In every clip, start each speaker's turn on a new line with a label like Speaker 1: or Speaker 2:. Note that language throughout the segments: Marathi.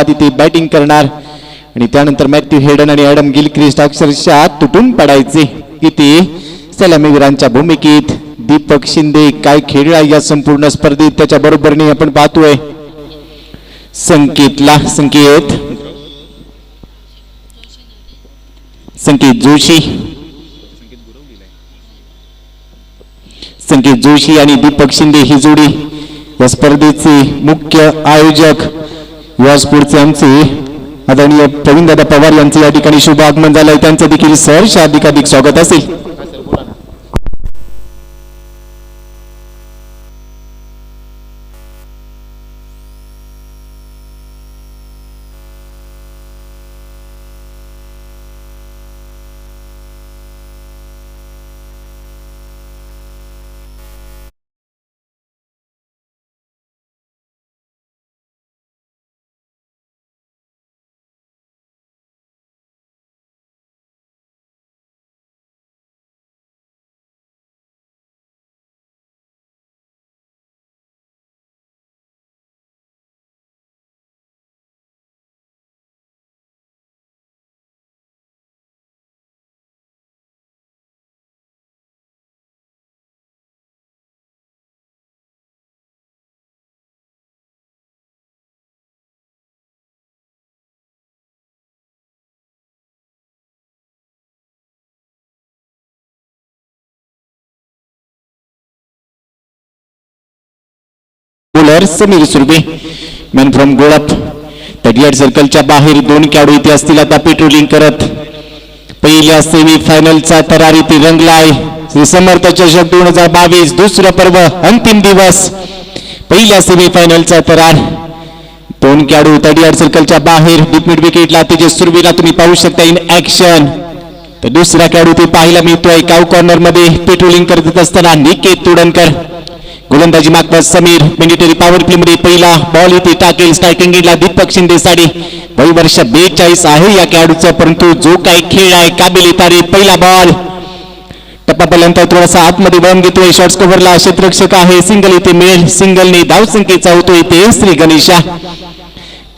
Speaker 1: इथे बॅटिंग करणार आणि त्यानंतर मॅथ्यू हेडन आणि ॲडम गिलक्रिस्ट अक्षरशः तुटून पडायचे. इथे सलामीवीरांच्या भूमिकेत दीपक शिंदे काय खेळला या संपूर्ण स्पर्धेत त्याच्या बरोबरीने आपण पाहतोय. संकेत जोशी आणि दीपक शिंदे ही जोडी या स्पर्धेचे मुख्य आयोजक युवा स्पोर्टचे आमचे आदरणीय प्रवीणदादा पवार यांचे या ठिकाणी शुभ आगमन झालंय. त्यांचं देखील सहर्ष अधिकाधिक स्वागत असेल. Bowler Sameer Surve man from Golap तटियाड सर्कलच्या बाहेर दोन खेळाडू इथे असतील आता पेट्रोलिंग करत. पहिल्या सेमी फायनलचा तरार इथे रंगलाय. श्री समर्थ चषक 2022 दुसरं पर्व अंतिम दिवस. पहिल्या सेमी फायनलचा तरार दोन खेळाडू तटियाड सर्कलच्या बाहेर डीप मिड विकेटला तेजस सुर्वेला तुम्ही पाहू शकता इन ऍक्शन. तर दुसरा खेळाडू ते पाहायला मिळतोय काव कॉर्नर मध्ये पेट्रोलिंग करत असताना निकेत तुडणकर. गोलंदाजी मागतात समीर. मॅन्डेटरी पॉवर प्ले मध्ये पहिला बॉल इथे टाकेल स्ट्रायकिंग एंडला दीपक शिंदे साडी. वय वर्ष 42 आहे या खेळाडूचं परंतु जो काही खेळ आहे काबिल तारीफ. पहिला बॉल टप्पापर्यंत थोडासा आतमध्ये वळून घेतोय. शॉर्ट्स कव्हरला क्षेत्ररक्षक आहे. सिंगल इथे मिळेल. सिंगलने धावसंख्येचा होतो इथे श्री गणेशा.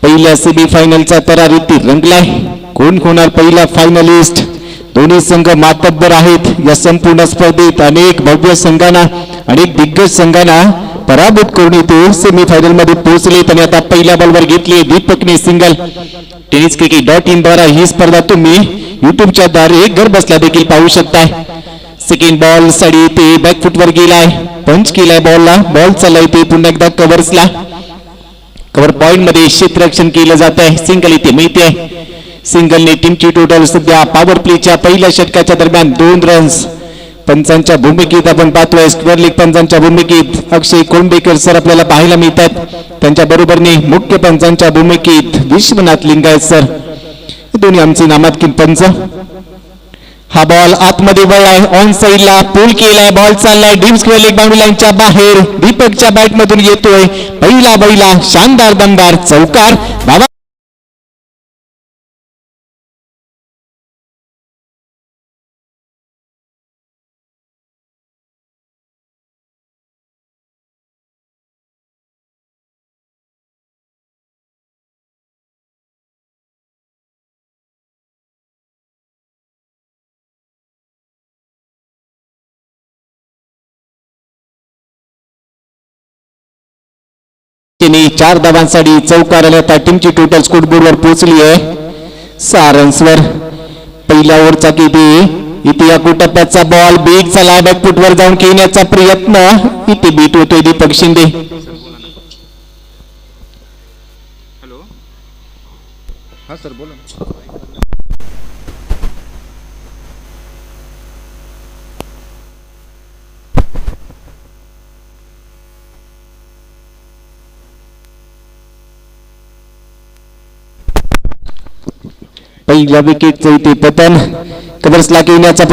Speaker 1: पहिल्या सेमी फायनलचा तरार इथे रंगलाय. कोण होणार पहिला फायनलिस्ट. दोन्ही संघ मातब्बर आहेत या संपूर्ण स्पर्धेत. अनेक भव्य संघांना अनेक दिग्गज संघांना पराभूत करून इथे सेमी फायनल मध्ये पोहोचले. आणि आता पहिल्या बॉलवर घेतली दीपकने सिंगल. tenniscricket.in द्वारा ही स्पर्धा तुम्ही युट्यूबच्या द्वारे घर बसल्या देखील पाहू शकताय. सेकंड बॉल साडी ते बॅकफुटवर गेलाय. पंच केलाय बॉलला. बॉल चाललाय ते पुन्हा एकदा कव्हर्सला. कव्हर पॉइंट मध्ये क्षेत्ररक्षण केलं जात आहे. सिंगल इथे मिळते. सिंगलने टीमची टोटल सध्या पॉवर प्लेच्या पहिल्या षटकाच्या दरम्यान 2 रन्स. पंचांच्या भूमिकेत आपण पाहतोय स्क्वेअर लेग पंचांच्या भूमिकेत अक्षय कोंडेकर सर आपल्याला पाहायला मिळतात. त्यांच्या बरोबरने मुख्य पंचांच्या भूमिकेत विश्वनाथ लिंगायत सर. दोन्ही आमचे नामांकित पंच. हा बॉल आतमध्ये वळलाय. ऑन साइडला पूल केलाय. बॉल चाललाय डीप स्क्वेअर लेग बाउंड्री लाईनच्या बाहेर. दीपकच्या बॅट मधून येतोय पहिला शानदार दमदार चौकार. बाबा तिने 4 धावांसाठी चौकार आल्या. त्या टीमची टोटल स्कोर बोर्डवर पोहोचली आहे 6 रन्सवर. पहिल्या ओव्हरचा किती इथे या टप्प्याचा बॉल बीट झाला. बॅकफुटवर जाऊन खेळण्याचा प्रयत्न इथे बीट होतोय दीपक शिंदे.
Speaker 2: हॅलो हा सर बोला.
Speaker 1: पहिल्या विकेटचं इथे पतन. कव्हर्सला खेळण्याचा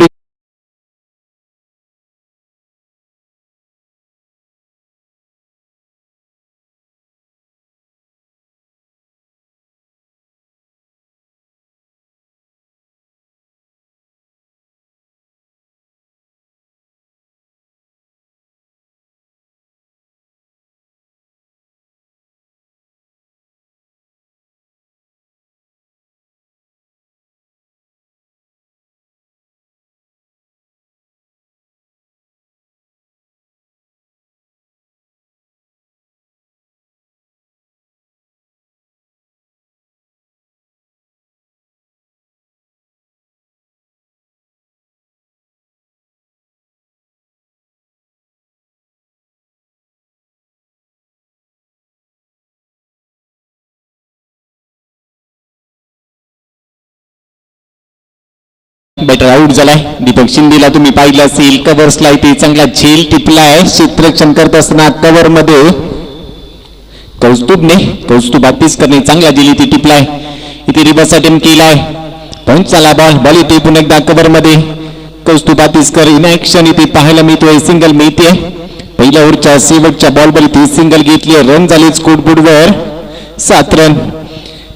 Speaker 1: बॅटर आउट झालाय. दीपक शिंदेला तुम्ही पाहिलं असेल कव्हर्सला इथे चांगला झेल टिपलाय. क्षेत्ररक्षण करत असताना कव्हर मध्ये कौस्तुभ बातीस करणे चांगला झेल इथे टिपलाय. इथे रिव्हर्स अटेम्प्ट केलाय. पॉईंट चाला बॉल इथे पुन्हा एकदा कव्हर मध्ये कौस्तुभ बातीसकर इन ऍक्शन इथे पाहायला मिळतोय. सिंगल मिळते. पहिल्या ओव्हरच्या शेवटच्या बॉलवर इथे सिंगल घेतली. रन झाले स्कोरबोर्डवर 7 रन.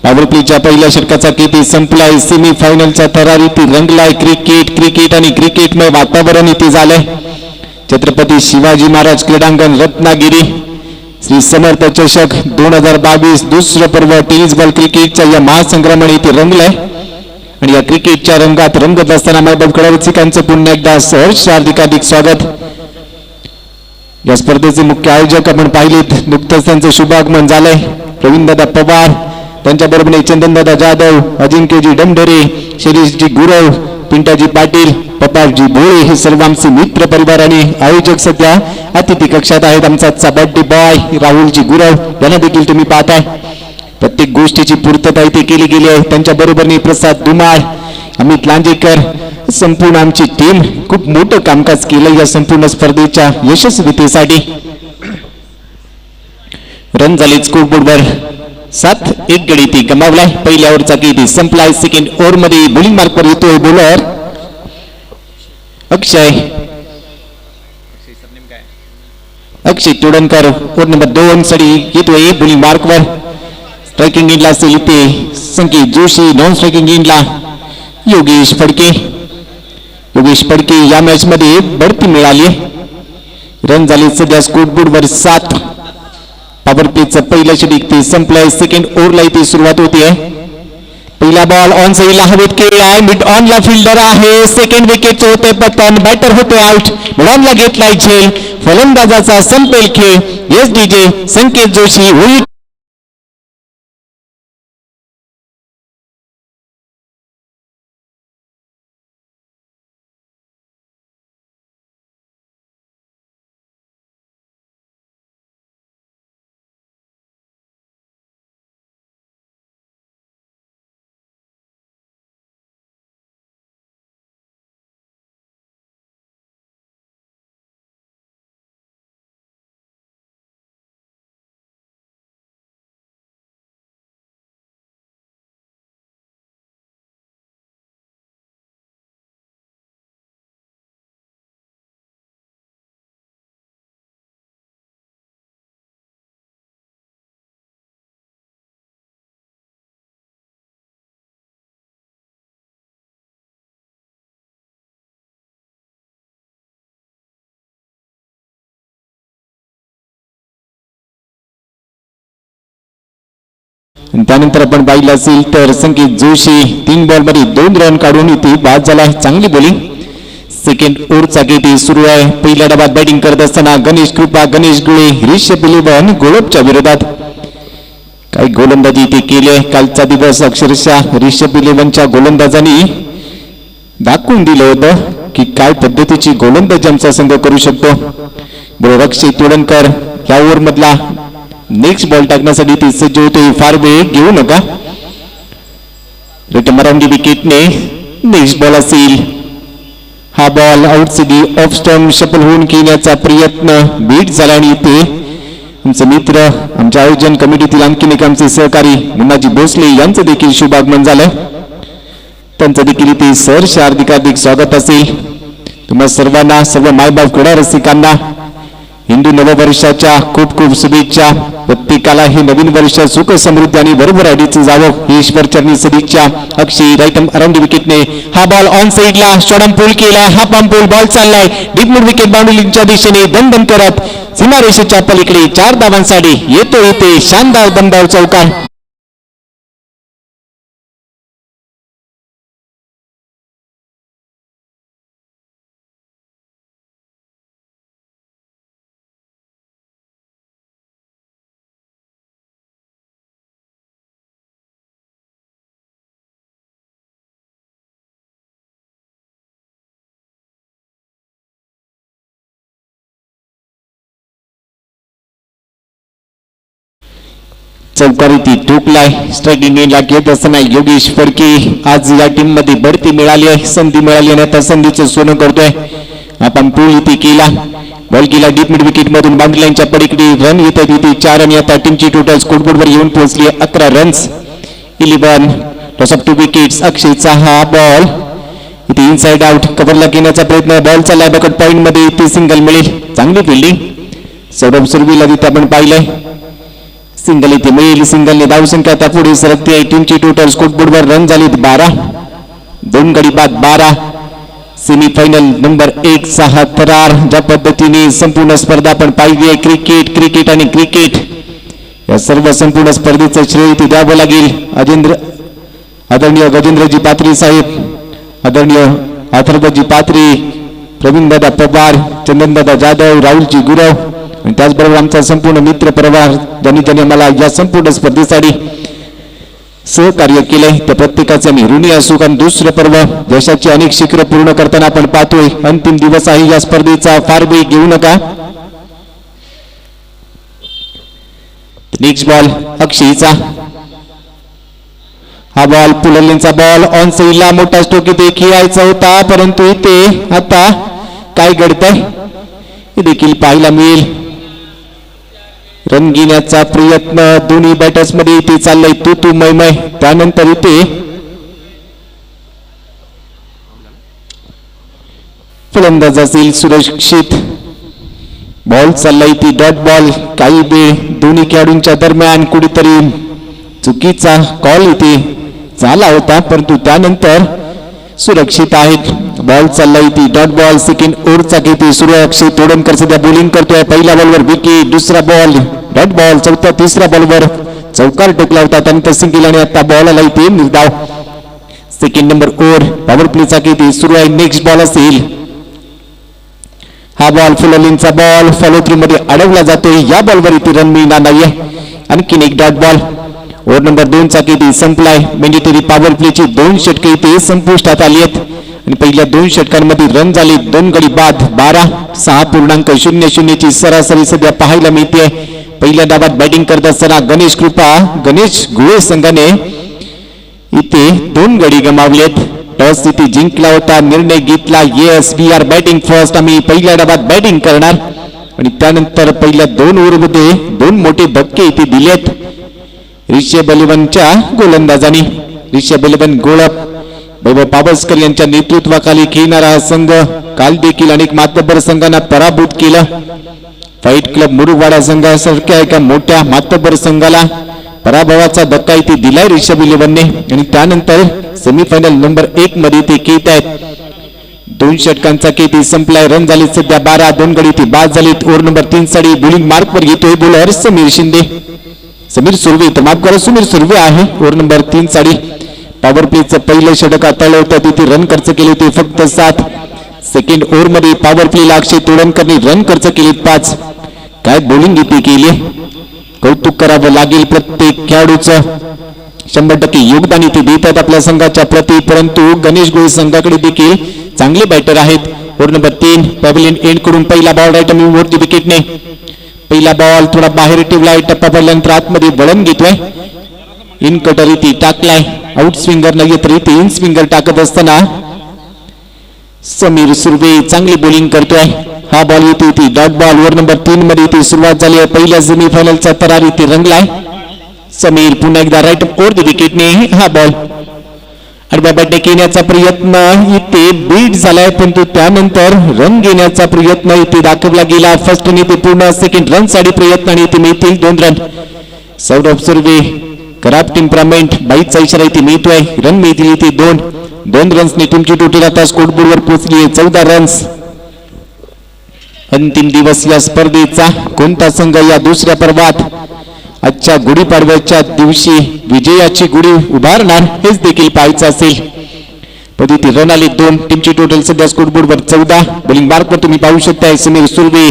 Speaker 1: पॉवर प्लेच्या पहिल्या षटकाचा केती संपलाय. सेमी फायनलचा थरार इथे रंगलाय. क्रिकेट आणि क्रिकेटमय वातावरण इथे झालंय. छत्रपती शिवाजी महाराज क्रीडांगण रत्नागिरी श्री समर्थ चषक 2022 दुसरं पर्व टेनिस बॉल क्रिकेटच्या या महासंग्रामाने इथे रंगलाय. आणि या क्रिकेटच्या रंगात रंगत असताना मायबाप रसिकांचं पुन्हा एकदा सहर्ष हार्दिक स्वागत. या स्पर्धेचे मुख्य आयोजक आपण पाहिलेत. नुकतंच त्यांचं शुभागमन झालंय. प्रवीणदादा पवार, त्यांच्या बरोबर चंदनदादा जाधव, अजिंक्यजी डमढरे, शिरीषजी गुरव, पिंटाजी पाटील, प्रतापजी भोळे हे सर्व आमचे मित्र परिवार आणि आयोजक सध्या अतिथी कक्षात आहेत. आमचा बर्थडे बॉय राहुलजी गुरव यांना देखील तुम्ही पाहताय. प्रत्येक गोष्टीची पूर्तता इथे केली गेली आहे. त्यांच्या बरोबरने प्रसाद धुमाळ, अमित लांजेकर, संपूर्ण आमची टीम खूप मोठं कामकाज केलं या संपूर्ण स्पर्धेच्या यशस्वीतेसाठी. रन झाले स्कोरबोर्डवर 7-1 गडी ती गमावलाय. पहिल्या ओव्हरचा किती संपलाय. सेकंड ओव्हर मध्ये बॉलिंग मार्कवर येतोय बॉलर अक्षय तोडणकर. ओव्हर नंबर 2 साठी येतोय बॉलिंग मार्कवर. स्ट्रायकिंग एंडला असेल इथे संकेत जोशी. नॉन स्ट्रायकिंग एंडला योगेश फडके या मॅच मध्ये बढती मिळाली. रन झाले सध्या स्कोरबोर्डवर 7. पॉवर प्लेचं पहिलं षटक ते संपलंय. सेकंड ओव्हरला इथे सुरुवात होते. पहिला बॉल ऑन साईडला हवेत केलाय. मिड ऑनला फिल्डर आहे. सेकंड विकेटचं होते पतन. बॅटर होते आउट. मिड ऑनला घेतलाय झेल. फलंदाजाचा संपेल खेळ. एस डीजे संकेत जोशी होईल. त्यानंतर आपण पाहिलं असेल तर संकेत जोशी 3 बॉल मध्ये 2 रन काढून इथे बाद झाला. चांगली बॉलिंग. सेकंड ओव्हरचा गेटी सुरू आहे. पहिल्या डावात बॅटिंग करत असताना गणेश कृपा, गणेश गुळे, रिषभ 11 गोलपच्या विरोधात काही गोलंदाजी इथे केले. कालचा दिवस अक्षरशः रिषभ 11च्या गोलंदाजांनी दाखवून दिलं होतं की काय पद्धतीची गोलंदाजी आमचा संघ करू शकतो. बरोबर अक्षय तोडणकर या ओव्हर मधला नेक्स्ट बॉल टाकण्यासाठी ती सज्ज होते. फार वेळ घेऊ नका. रिटर्न अराउंड विकेटने नेक्स्ट बॉल असेल. हा ball outside off stump shuffle होऊन घेण्याचा प्रयत्न बीट झाला. आणि इथे आमचे मित्र आमच्या आयोजन कमिटीतील आणखीन एक आमचे सहकारी मुन्नाजी भोसले यांचं देखील शुभागमन झालं. त्यांचं देखील इथे सहर्ष हार्दिक स्वागत असेल. तुम्हा सर्वांना, सर्व मायबाप क्रीडा रसिकांना हिंदू नववर्षाच्या खूप खूप शुभेच्छा. प्रत्येकाला हे नवीन वर्ष सुख समृद्धी आणि भरभराटीचं जावं ही ईश्वरचरणी सदिच्छा. अक्षय राईट अराउंड विकेटने हा बॉल ऑन साईडला शॉर्ट पूल केला. हा पंपूल बॉल चाललाय डीप मिड विकेट बाउंड्रीच्या दिशेने दणदण करत सीमारेषेच्या पलीकडे 4 धावांसाठी येतो इथे शानदार दमदार चौकार. चौकारी ती ठोकलाय. स्ट्रायकिंग एंडला घेत असताना योगेश फडके आज या टीम मध्ये बढती मिळाली आहे, संधी मिळाली आणि आता संधीचं सोनं करतोय. आपण पूल इथे केला, बॉल केला डीप मिड विकेट मधून बाउंड्री लाईनच्या पलीकडे. रन येत आहेत इथे 4 आणि आता टीमची टोटल स्कोरबोर्डवर येऊन पोहोचली 11 रन्स. 11 टॉस ऑफ 2 विकेट्स. अक्षयचा हा बॉल इथे इनसाइड आउट कव्हरला घेण्याचा प्रयत्न. बॉल चाललाय बॅकवर्ड पॉइंट मध्ये, इथे सिंगल मिळेल. चांगली फिल्डिंग सौरभ सुरवीला तिथे आपण पाहिलंय. सिंगल इथे मिळेल. सिंगलने धावसंख्या आता पुढे सरकते आहे. टीमची टोटल स्कोरबोर्डवर रन झालीत 12. 2 गडी बाद 12. सेमीफायनल नंबर 1 चा हा थरार. ज्या पद्धतीने संपूर्ण स्पर्धा आपण पाहिली आहे, क्रिकेट आणि क्रिकेट या सर्व संपूर्ण स्पर्धेचं श्रेय इथे द्यावं लागेल आदरणीय गजेंद्रजी पात्री साहेब, आदरणीय अथर्वजी पात्री, प्रवीणदादा पवार, चंदनदादा जाधव, राहुलजी गुरव आणि त्याचबरोबर आमचा संपूर्ण मित्र परिवार ज्यांनी मला या संपूर्ण स्पर्धेसाठी सहकार्य केले त्या प्रत्येकाचे मी ऋणी असू. कारण दुसरं पर्व देशाची अनेक शिखरं पूर्ण करताना आपण पाहतोय. अंतिम दिवस आहे या स्पर्धेचा, फार वेळ घेऊ नका. नेक्स्ट बॉल अक्षयचा. हा बॉल पुललेंचा बॉल ऑन साईडला. मोठा स्ट्रोक इथे खेळायचा होता, परंतु इथे आता काय घडतंय हे देखील पाहायला मिळेल. रन घेण्याचा प्रयत्न दोन्ही बॅटर्स मध्ये इथे चाललंय तू मय. त्यानंतर इथे फलंदाज असेल सुरक्षित. बॉल चाललाय ती डॉट बॉल. काही वेळ दोन्ही खेळाडूंच्या दरम्यान कुठेतरी चुकीचा कॉल इथे झाला होता, परंतु त्यानंतर सुरक्षित आहेत. बॉल चाललाय ती डॉट बॉल. सेकंड ओव्हरचा किती सुरू आहे. अक्षय तोडणकर सध्या बॉलिंग करतोय. पहिल्या बॉलवर विकेट, दुसरा बॉल डॉट बॉल, तिसऱ्या बॉलवर चौकार टोकला होता, त्यानंतर सिंगल आणि आता बॉल आला इथे निर्धाव. सेकंड नंबर ओव्हर पॉवर प्लेचा किती सुरू आहे. नेक्स्ट बॉल असेल हा बॉल फुललिंगचा बॉल फॉलो थ्रू मध्ये अडवला जातोय. या बॉलवर इथे रन मिळणार नाहीये. आणखीन एक डॉट बॉल. ओव्हर नंबर 2 चा किती संपलाय. मॅन्डेटरी पॉवर प्लेची 2 षटके इथे संपुष्टात आली आहेत आणि पहिल्या 2 षटकांमध्ये रन झाले 2 गडी बाद 12. 6.00 ची सरासरी सध्या पाहायला मिळते. पहिल्या डावात बॅटिंग करत असताना गणेश गुळे संघाने इथे 2 गडी गमावलेत. टॉस इथे जिंकला होता, निर्णय घेतला yes we are batting first, आम्ही पहिल्या डावात बॅटिंग करणार आणि त्यानंतर पहिल्या 2 ओव्हरमध्ये 2 मोठे धक्के इथे दिलेत रिषभ इलेव्हनच्या गोलंदाजांनी. रिषभ इलेव्हन गोळप वैभव पावसकर यांच्या नेतृत्वाखाली खेळणारा संघ काल देखील अनेक मातब्बर संघांना पराभूत केलं. फाईट क्लब मुरुगवाडा संघासारख्या एका मोठ्या मातब्बर संघाला पराभवाचा धक्का इथे दिलाय रिषभ इलेव्हनने आणि त्यानंतर सेमीफायनल नंबर 1 मध्ये ते खेळत आहेत. 2 षटकांचा केती संपलाय. रन झाले सध्या 12. 2 गडी ते बाद झालेत. ओव्हर नंबर 3 साठी बॉलिंग मार्क वर घेतोय बॉलर समीर सुर्वे माफ करा सुनील सुर्वे आहे. ओव्हर नंबर 3 साठी पॉवर प्लेचं पहिलं षटक हाताळलं होतं, तिथे रन खर्च केले होते फक्त 7. सेकंड ओव्हर मध्ये पॉवर प्लेला अक्षय तोडणकरने रन खर्च केले 5. काय बॉलिंग इथे केली, कौतुक करावं लागेल प्रत्येक खेळाडूचं. 100% योगदान इथे देतात आपल्या संघाच्या प्रती, परंतु गणेश गोळे संघाकडे देखील चांगले बॅटर आहेत. ओव्हर नंबर 3 पॅव्हलियन एंड कडून पहिला बॉल राईट वरती विकेटने. पहिला बॉल थोडा बाहेर ठेवलाय, टप्पा पडल्यानंतर आतमध्ये वळण घेतोय. इन कटर इथे टाकलाय. आउट स्विंगर नाही तर इथे इन स्विंगर टाकत असताना समीर सुर्वे चांगली बॉलिंग करतोय. हा बॉल इथे डॉट बॉल. ओव्हर नंबर 3 मध्ये इथे सुरुवात झाली आहे. पहिल्या सेमीफायनलचा तरार इथे रंगलाय. समीर पुन्हा एकदा राईट ओव्हर द विकेटने हा बॉल आडव्या बॅटने घेण्याचा प्रयत्न इथे बीट झालाय, परंतु त्यानंतर रन घेण्याचा प्रयत्न इथे दाखवला गेला. फर्स्ट इथे पूर्ण, सेकंड रन साठी प्रयत्न आणि इथे मिळतील 2 रन. सौरभ सुर्वे खराब टेम्परामेंट 22चा इशारा इथे मिळतोय. रन मिळतील इथे 2 रन्सने तुमची टोटल आता स्कोरबोर्डवर पोहोचली आहे 14 रन्स. अंतिम दिवस या स्पर्धेचा. कोणता संघ या दुसऱ्या पर्वात आजच्या गुढीपाडव्याच्या दिवशी विजयाची गुढी उभारणार हेच देखील पाहायचं असेल. पण इथे रन आले 2. टीमची टोटल सध्या स्कोरबोर्डवर 14. बॉलिंग मार्कवर तुम्ही पाहू शकता समीर सुर्वे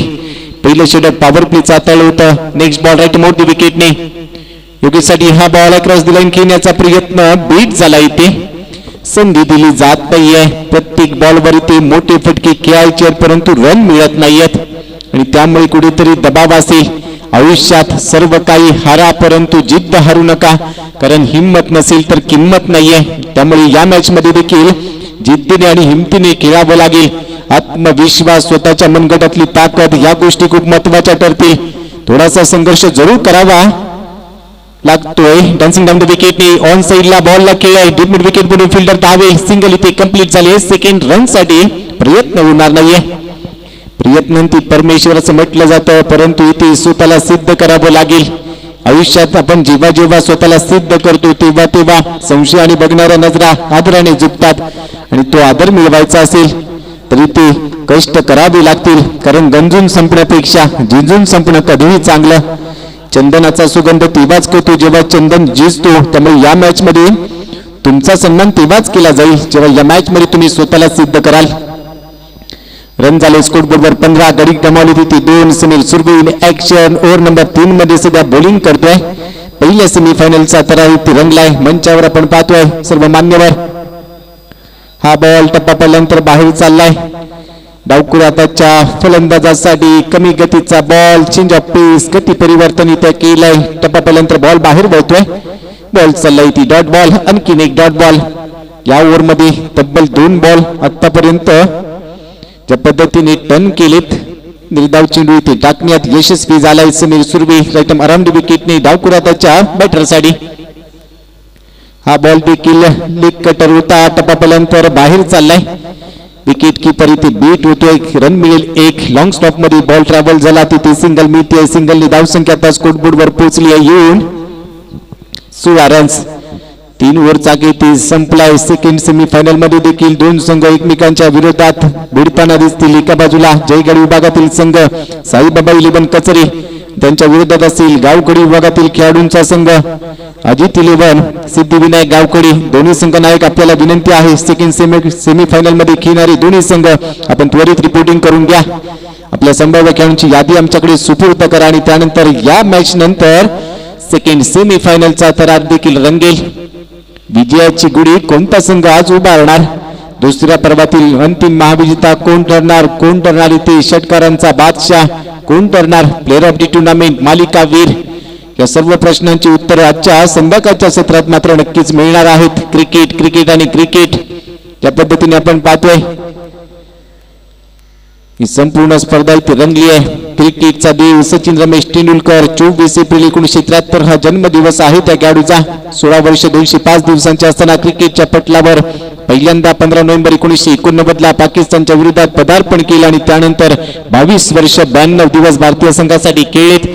Speaker 1: पहिलं षटक पॉवर प्लेचा हाताळलं होतं. नेक्स्ट बॉल राईट मोठी विकेटने योगेशसाठी हा बॉल अक्रॉस द लाईन खेळण्याचा प्रयत्न बीट झाला. इथे संधी दिली जात नाहीये. प्रत्येक बॉलवर इथे मोठे फटके खेळायचे परंतु रन मिळत नाहीयेत आणि त्यामुळे कुठेतरी दबाव असेल. आयुष्यात सर्व काही हारा परंतु जिद्द हारू नका, कारण हिंमत नसेल तर किंमत नाहीये. त्यामुळे या मॅच मध्ये देखील जिद्दीने आणि हिमतीने खेळावं लागेल. आत्मविश्वास, स्वतःच्या मनगटातली ताकद या गोष्टी खूप महत्वाच्या ठरतील. थोडासा संघर्ष जरूर करावा लागतोय. डान्सिंग डाऊन द विकेटने ऑन साइडला बॉलला खेळलाय. डीप मिड विकेट मधून फिल्डर धावे. सिंगल इथे कंप्लीट झाले. सेकंड रन साठी प्रयत्न होणार नाहीये. प्रयत्नांती परमेश्वर असं म्हटलं जातं, परंतु इथे स्वतःला सिद्ध करावं लागेल. आयुष्यात आपण जेव्हा जेव्हा स्वतःला सिद्ध करतो तेव्हा तेव्हा संशयाने बघणाऱ्या नजरा आदराने झुकतात. आणि तो आदर मिळवायचा असेल तरी ते कष्ट करावे लागतील, कारण गंजून संपण्यापेक्षा झिंजून संपणं कधीही चांगलं. चंदनाचा सुगंध तेव्हाच करतो जेव्हा चंदन झिजतो. त्यामुळे या मॅच मध्ये तुमचा सन्मान तेव्हाच केला जाईल जेव्हा या मॅच मध्ये तुम्ही स्वतःला सिद्ध कराल. रन झाले स्कोर बोर्डवर 15. गडी गमावली तिथे 2. समीर सुरभीने ऍक्शन. ओव्हर नंबर 3 मध्ये सध्या बॉलिंग करतोय. पहिल्या सेमीफायनलचा तराई रंगलाय. मंचावर आपण पाहतोय सर्व मान्यवर. हा बॉल टप्पा पडल्यानंतर बाहेर चाललाय. डावखुरा आताच्या फलंदाजासाठी कमी गतीचा बॉल. चेंज ऑफ पेस, गती परिवर्तन इथे केलंय. टप्पा पडल्यानंतर बॉल बाहेर पडतोय. बॉल चाललाय ती डॉट बॉल. आणखीन एक डॉट बॉल. या ओव्हर मध्ये तब्बल 2 बॉल आतापर्यंत ज्या पद्धतीने टर्न केलेत, निर्धाव चेंडू इथे टाकण्यात यशस्वी झालाय समीर सुरभी. राईट अराउंड विकेटने डावखुरा त्याच्या बॅटरसाठी. हा बॉल देखील लेग कटर होता. टप्पा पडल्यानंतर बाहेर चाललाय. विकेट किपर इथे बीट होतोय. रन मिळेल 1. लॉंग स्टॉप मध्ये बॉल ट्रॅव्हल झाला. तिथे सिंगल मिळते. सिंगलने धावसंख्या आता स्कोरबोर्ड वर पोहोचली आहे. येऊन 16 रन्स. 3 ओव्हरचा गेम संपलाय. सेकंड सेमीफायनल मध्ये देखील 2 संघ एकमेकांच्या विरोधात भिडताना दिसतील. एका बाजूला जयगड विभागातील संघ साईबाबा 11 कचरे, त्यांच्या विरोधात असेल गावकडी विभागातील खेळाडूंचा संघ अजित 11 सिद्धिविनायक गावकडी. दोन्ही संघ नायक आपल्याला विनंती आहे, सेकंड सेमीफायनल मध्ये खेळणारे दोन्ही संघ आपण त्वरित रिपोर्टिंग करून घ्या. आपल्या संभाव्य खेळाडूंची यादी आमच्याकडे सुपूर्द करा आणि त्यानंतर या मॅच नंतर सेकंड सेमीफायनलचा थरार देखील रंगेल. विजयाची गुढी कोणता संघ आज उभारणार? दुसऱ्या पर्वातील अंतिम महाविजेता कोण ठरणार? कोण ठरणार इथे षटकारांचा बादशाह? कोण ठरणार प्लेअर ऑफ द टुर्नामेंट, मालिकावीर? या सर्व प्रश्नांची उत्तरे आजच्या संध्याकाळच्या सत्रात मात्र नक्कीच मिळणार आहेत. क्रिकेट क्रिकेट आणि क्रिकेट या पद्धतीने आपण पाहतोय ही संपूर्ण स्पर्धा इथे रंगली आहे. क्रिकेटचा देव सचिन रमेश तेंडुलकर 24 एप्रिल 1973 हा जन्मदिवस आहे त्या खेळाडूचा. 16 वर्ष 205 दिवसांचे असताना क्रिकेटच्या पटलावर पहिल्यांदा 15 नोव्हेंबर 1989 ला पाकिस्तानच्या विरोधात पदार्पण केलं आणि त्यानंतर 22 वर्ष 92 दिवस भारतीय संघासाठी खेळलेत.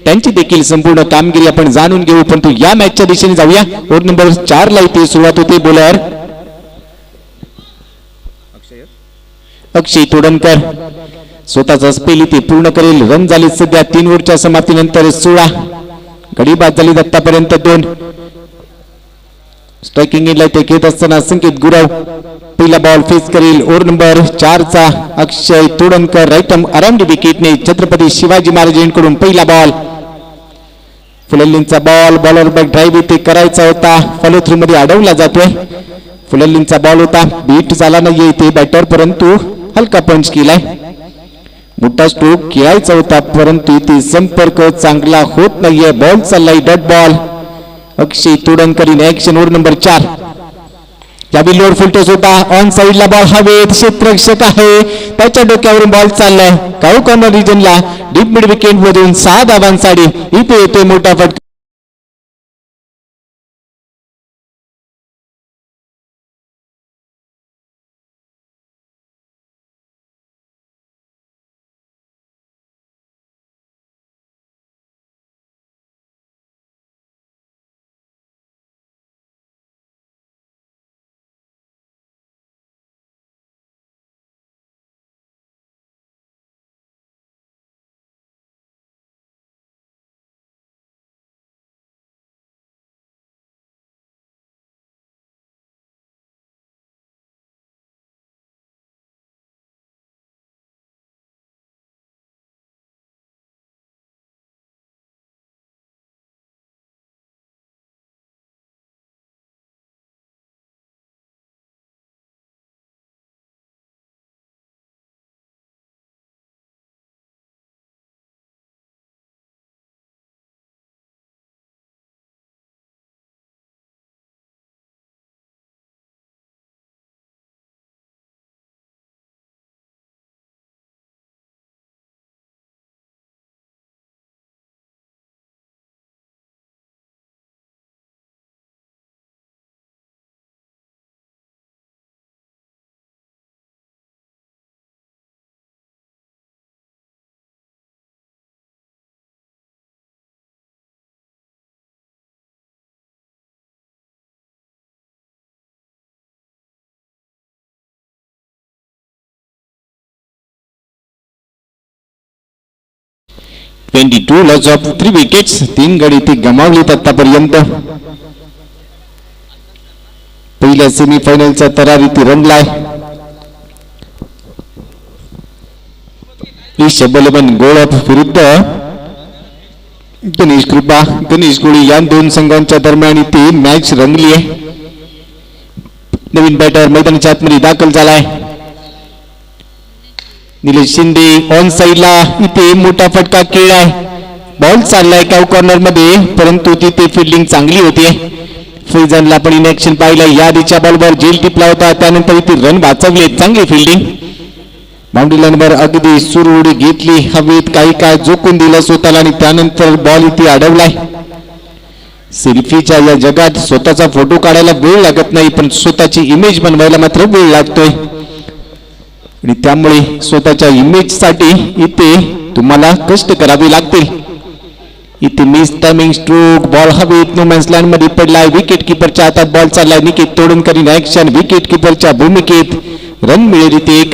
Speaker 1: त्यांची देखील संपूर्ण कामगिरी आपण जाणून घेऊ, परंतु या मॅचच्या दिशेने जाऊया. ओव्हर नंबर 4 ला इथे सुरुवात होते. बॉलर अक्षय तोडणकर स्वतःचा स्पेल इथे पूर्ण करेल. रन झाले सध्या 3 ओव्हरच्या समाप्तीनंतर 16. गडी बाद झाली आतापर्यंत 2. स्ट्रायकिंग एंडला इथे खेळत असताना संकेत गुरव पहिला बॉल फेस करेल. ओव्हर नंबर 4 चा अक्षय तोडणकर राईट अराउंड विकेटने छत्रपती शिवाजी महाराजांकडून पहिला बॉल. फुलल्लींचा बॉल. बॉलर बॅक ड्राईव्ह इथे करायचा होता, फॉलो थ्रू मध्ये अडवला जातोय. फुलल्लींचा बॉल होता, बीट झाला नाहीये इथे बॅटर, परंतु हलका पंच केलाय. मोठा स्ट्रोक खेळायचा होता परंतु इथे संपर्क चांगला होत नाहीये. बॉल चाललाय dot ball. Akshay Todankar in action. Over number 4. यावेळी लोड फुलटोस होता. ऑन साइडला बॉल हवेत. क्षेत्ररक्षक आहे त्याच्या डोक्यावरून बॉल चाललाय काऊ कॉर्नर रिजनला. डीप मिड विकेट मधून 6 धावांसाठी इथे येतोय मोठा फटका. 22 लॉस ऑफ 3 विकेट्स, 3 गडी ती गमावलीत आतापर्यंत. पहिल्या सेमीफायनलचा तरारीती रंगलाय. ऋषभ बलवन गोळप विरुद्ध गणेश कृपा गणेश गोळी या दोन संघांच्या दरम्यान ती मॅच रंगली आहे. नवीन बॅटर मैदानाच्या आतमध्ये दाखल झालाय. निलेश शिंदे ऑन साइडला इथे मोठा फटका खेळलाय. बॉल चाललाय काउ कॉर्नर मध्ये, परंतु तिथे फिल्डिंग चांगली होती. फैजानला पण इन ऍक्शन पाहिलं. या आधीच्या बॉलवर जेल टिपला होता, त्यानंतर इथे रन वाचवले. चांगली फिल्डिंग. बाउंड्री लाईनवर अगदी सुरउडी घेतली, हवेत काही काय जोखून दिलं स्वतःला आणि त्यानंतर बॉल इथे अडवलाय. सेल्फीच्या या जगात स्वतःचा फोटो काढायला वेळ लागत नाही, पण स्वतःची इमेज बनवायला मात्र वेळ लागतोय. आणि त्यामुळे स्वतःच्या इमेज साठी इथे तुम्हाला कष्ट करावे लागतील. इथे मिस टायमिंग स्ट्रोक, बॉल हवेत नो मॅन्स लँड मध्ये पडलाय. विकेट किपरच्या हातात बॉल चाललाय. Niket Todankar in action. Wicket किपरच्या भूमिकेत रन मिळेल इथे एक.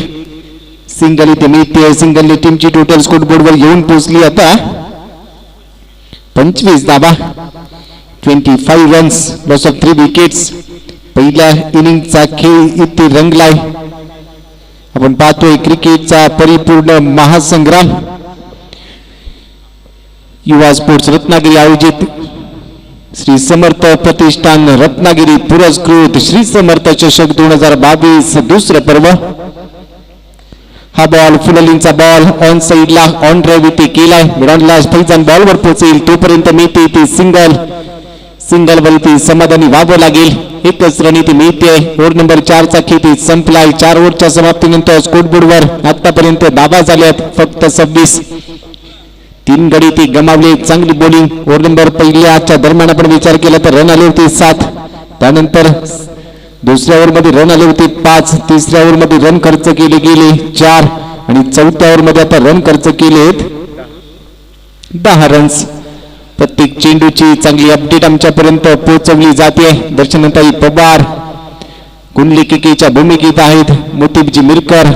Speaker 1: सिंगल इथे मिळते. सिंगलने टीमची टोटल स्कोर बोर्डवर येऊन पोहोचली आता 25 धावा, 25 रन्स, लॉस ऑफ 3 विकेट्स. पहिल्या इनिंगचा खेळ इथे रंगलाय. आपण पाहतोय क्रिकेटचा परिपूर्ण महासंग्राम. युवा स्पोर्ट्स रत्नागिरी आयोजित श्री समर्थ प्रतिष्ठान रत्नागिरी पुरस्कृत श्री समर्थ चषक 2022 दुसरं पर्व. हा बॉल फुललींचा बॉल ऑन साइडला ऑन ड्राईव्ह इथे केलाय. मिडॉनला फैजान बॉलवर पोहोचेल तोपर्यंत मिळते इथे सिंगल. सिंगलवर इथे समाधानी व्हावं लागेल. एकच रन इथे मिळते. ओव्हर नंबर 4 चा खेळ संपलाय. 4 ओव्हरच्या समाप्तीनंतर स्कोरबोर्डवर आतापर्यंत धावा झाल्यात फक्त 26. 3 गडी ती गमावले. चांगली बॉलिंग. ओव्हर नंबर पहिल्याच्या दरम्यान आपण विचार केला तर रन आले होते 7. त्यानंतर दुसऱ्या ओव्हर मध्ये रन आले होते 5. तिसऱ्या ओव्हर मध्ये रन खर्च केले गेले 4 आणि चौथ्या ओव्हर मध्ये आता रन खर्च केलेत 10 रन्स. प्रत्येक चेंडूची चांगली अपडेट आमच्यापर्यंत पोहोचवली जाते. दर्शनताई पवार कुंडली क्रिकेटच्या भूमिकेत आहेत. मोतीबजी मिरकर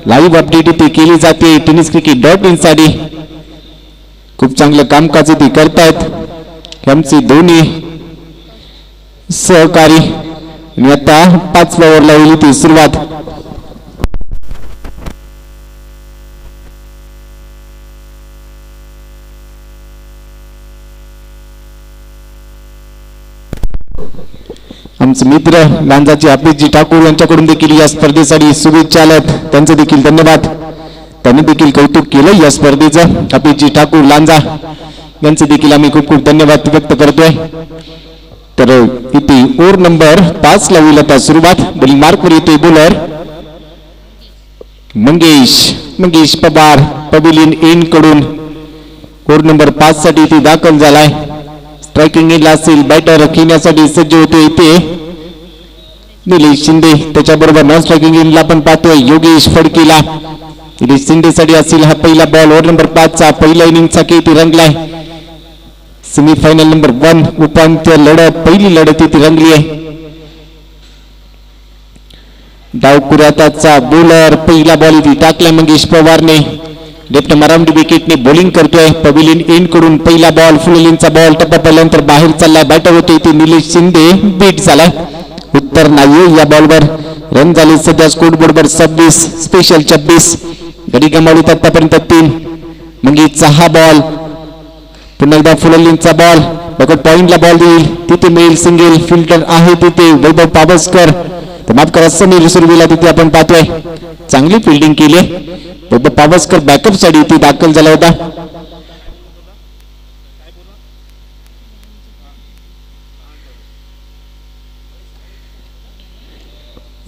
Speaker 1: लाईव्ह अपडेट इथे केली जाते टेनिस cricket.in साठी. खूप चांगलं कामकाज इथे करतायत आमचे दोन्ही सहकारी. आणि आता 5व्या ओव्हरला होईल ती सुरुवात. आमचे मित्र लांजाचे अभिजी ठाकूर यांच्याकडून देखील या स्पर्धेसाठी शुभेच्छा आल्यात. त्यांचे देखील धन्यवाद. त्यांनी देखील कौतुक केलं या स्पर्धेचं. अभिजी ठाकूर लांजा यांचे देखील आम्ही खूप खूप धन्यवाद व्यक्त करतोय. तर इथे ओव्हर नंबर 5 ला होईल आता सुरुवात. बॉलिंग मार्कवर येतोय bowler Mangesh Pawar pavilion end कडून. ओव्हर नंबर 5 साठी इथे दाखल झालाय. स्ट्रायकिंग एंडला असेल बॅटर खेळण्यासाठी सज्ज होते इथे निलेश शिंदे. त्याच्याबरोबर नॉन स्ट्रायकिंग एंडला पण पाहतोय योगेश फडकेला. निलेश शिंदे साठी असेल हा पहिला बॉल. ओव्हर नंबर 5 चा पहिला इनिंगचा खेळ इथे रंगलाय. सेमीफायनल नंबर 1 उपांत्य लढत पहिली लढत इथे रंगली आहे. डावकुराताचा बॉलर पहिला बॉल इथे टाकला मंगेश पवारने. लेफ्ट अराउंड विकेटने बॉलिंग करतोय. पवेलियन एंड कडून पहिला बॉल फुललींचा बॉल टप्पा पडल्यानंतर बाहेर चाललाय. बॅटर होते इथे निलेश शिंदे. बीट झालाय. उत्तर नाही या बॉलवर. रन झाले सध्या स्कोरबोर्डवर 26 स्पेशल 26. गडी गमावलीत आतापर्यंत 3. मंगेशचा हा बॉल पुन्हा एकदा फुललींचा बॉल बघत पॉइंटला बॉल देईल तिथे मिळेल सिंगल. फिल्टर आहे तिथे वैभव पावसकर. तर माफ करा समीर सुरवीला तिथे आपण पाहतोय चांगली फिल्डिंग केली. वैभव पावसकर बॅकअप साठी इथे दाखल झाला होता.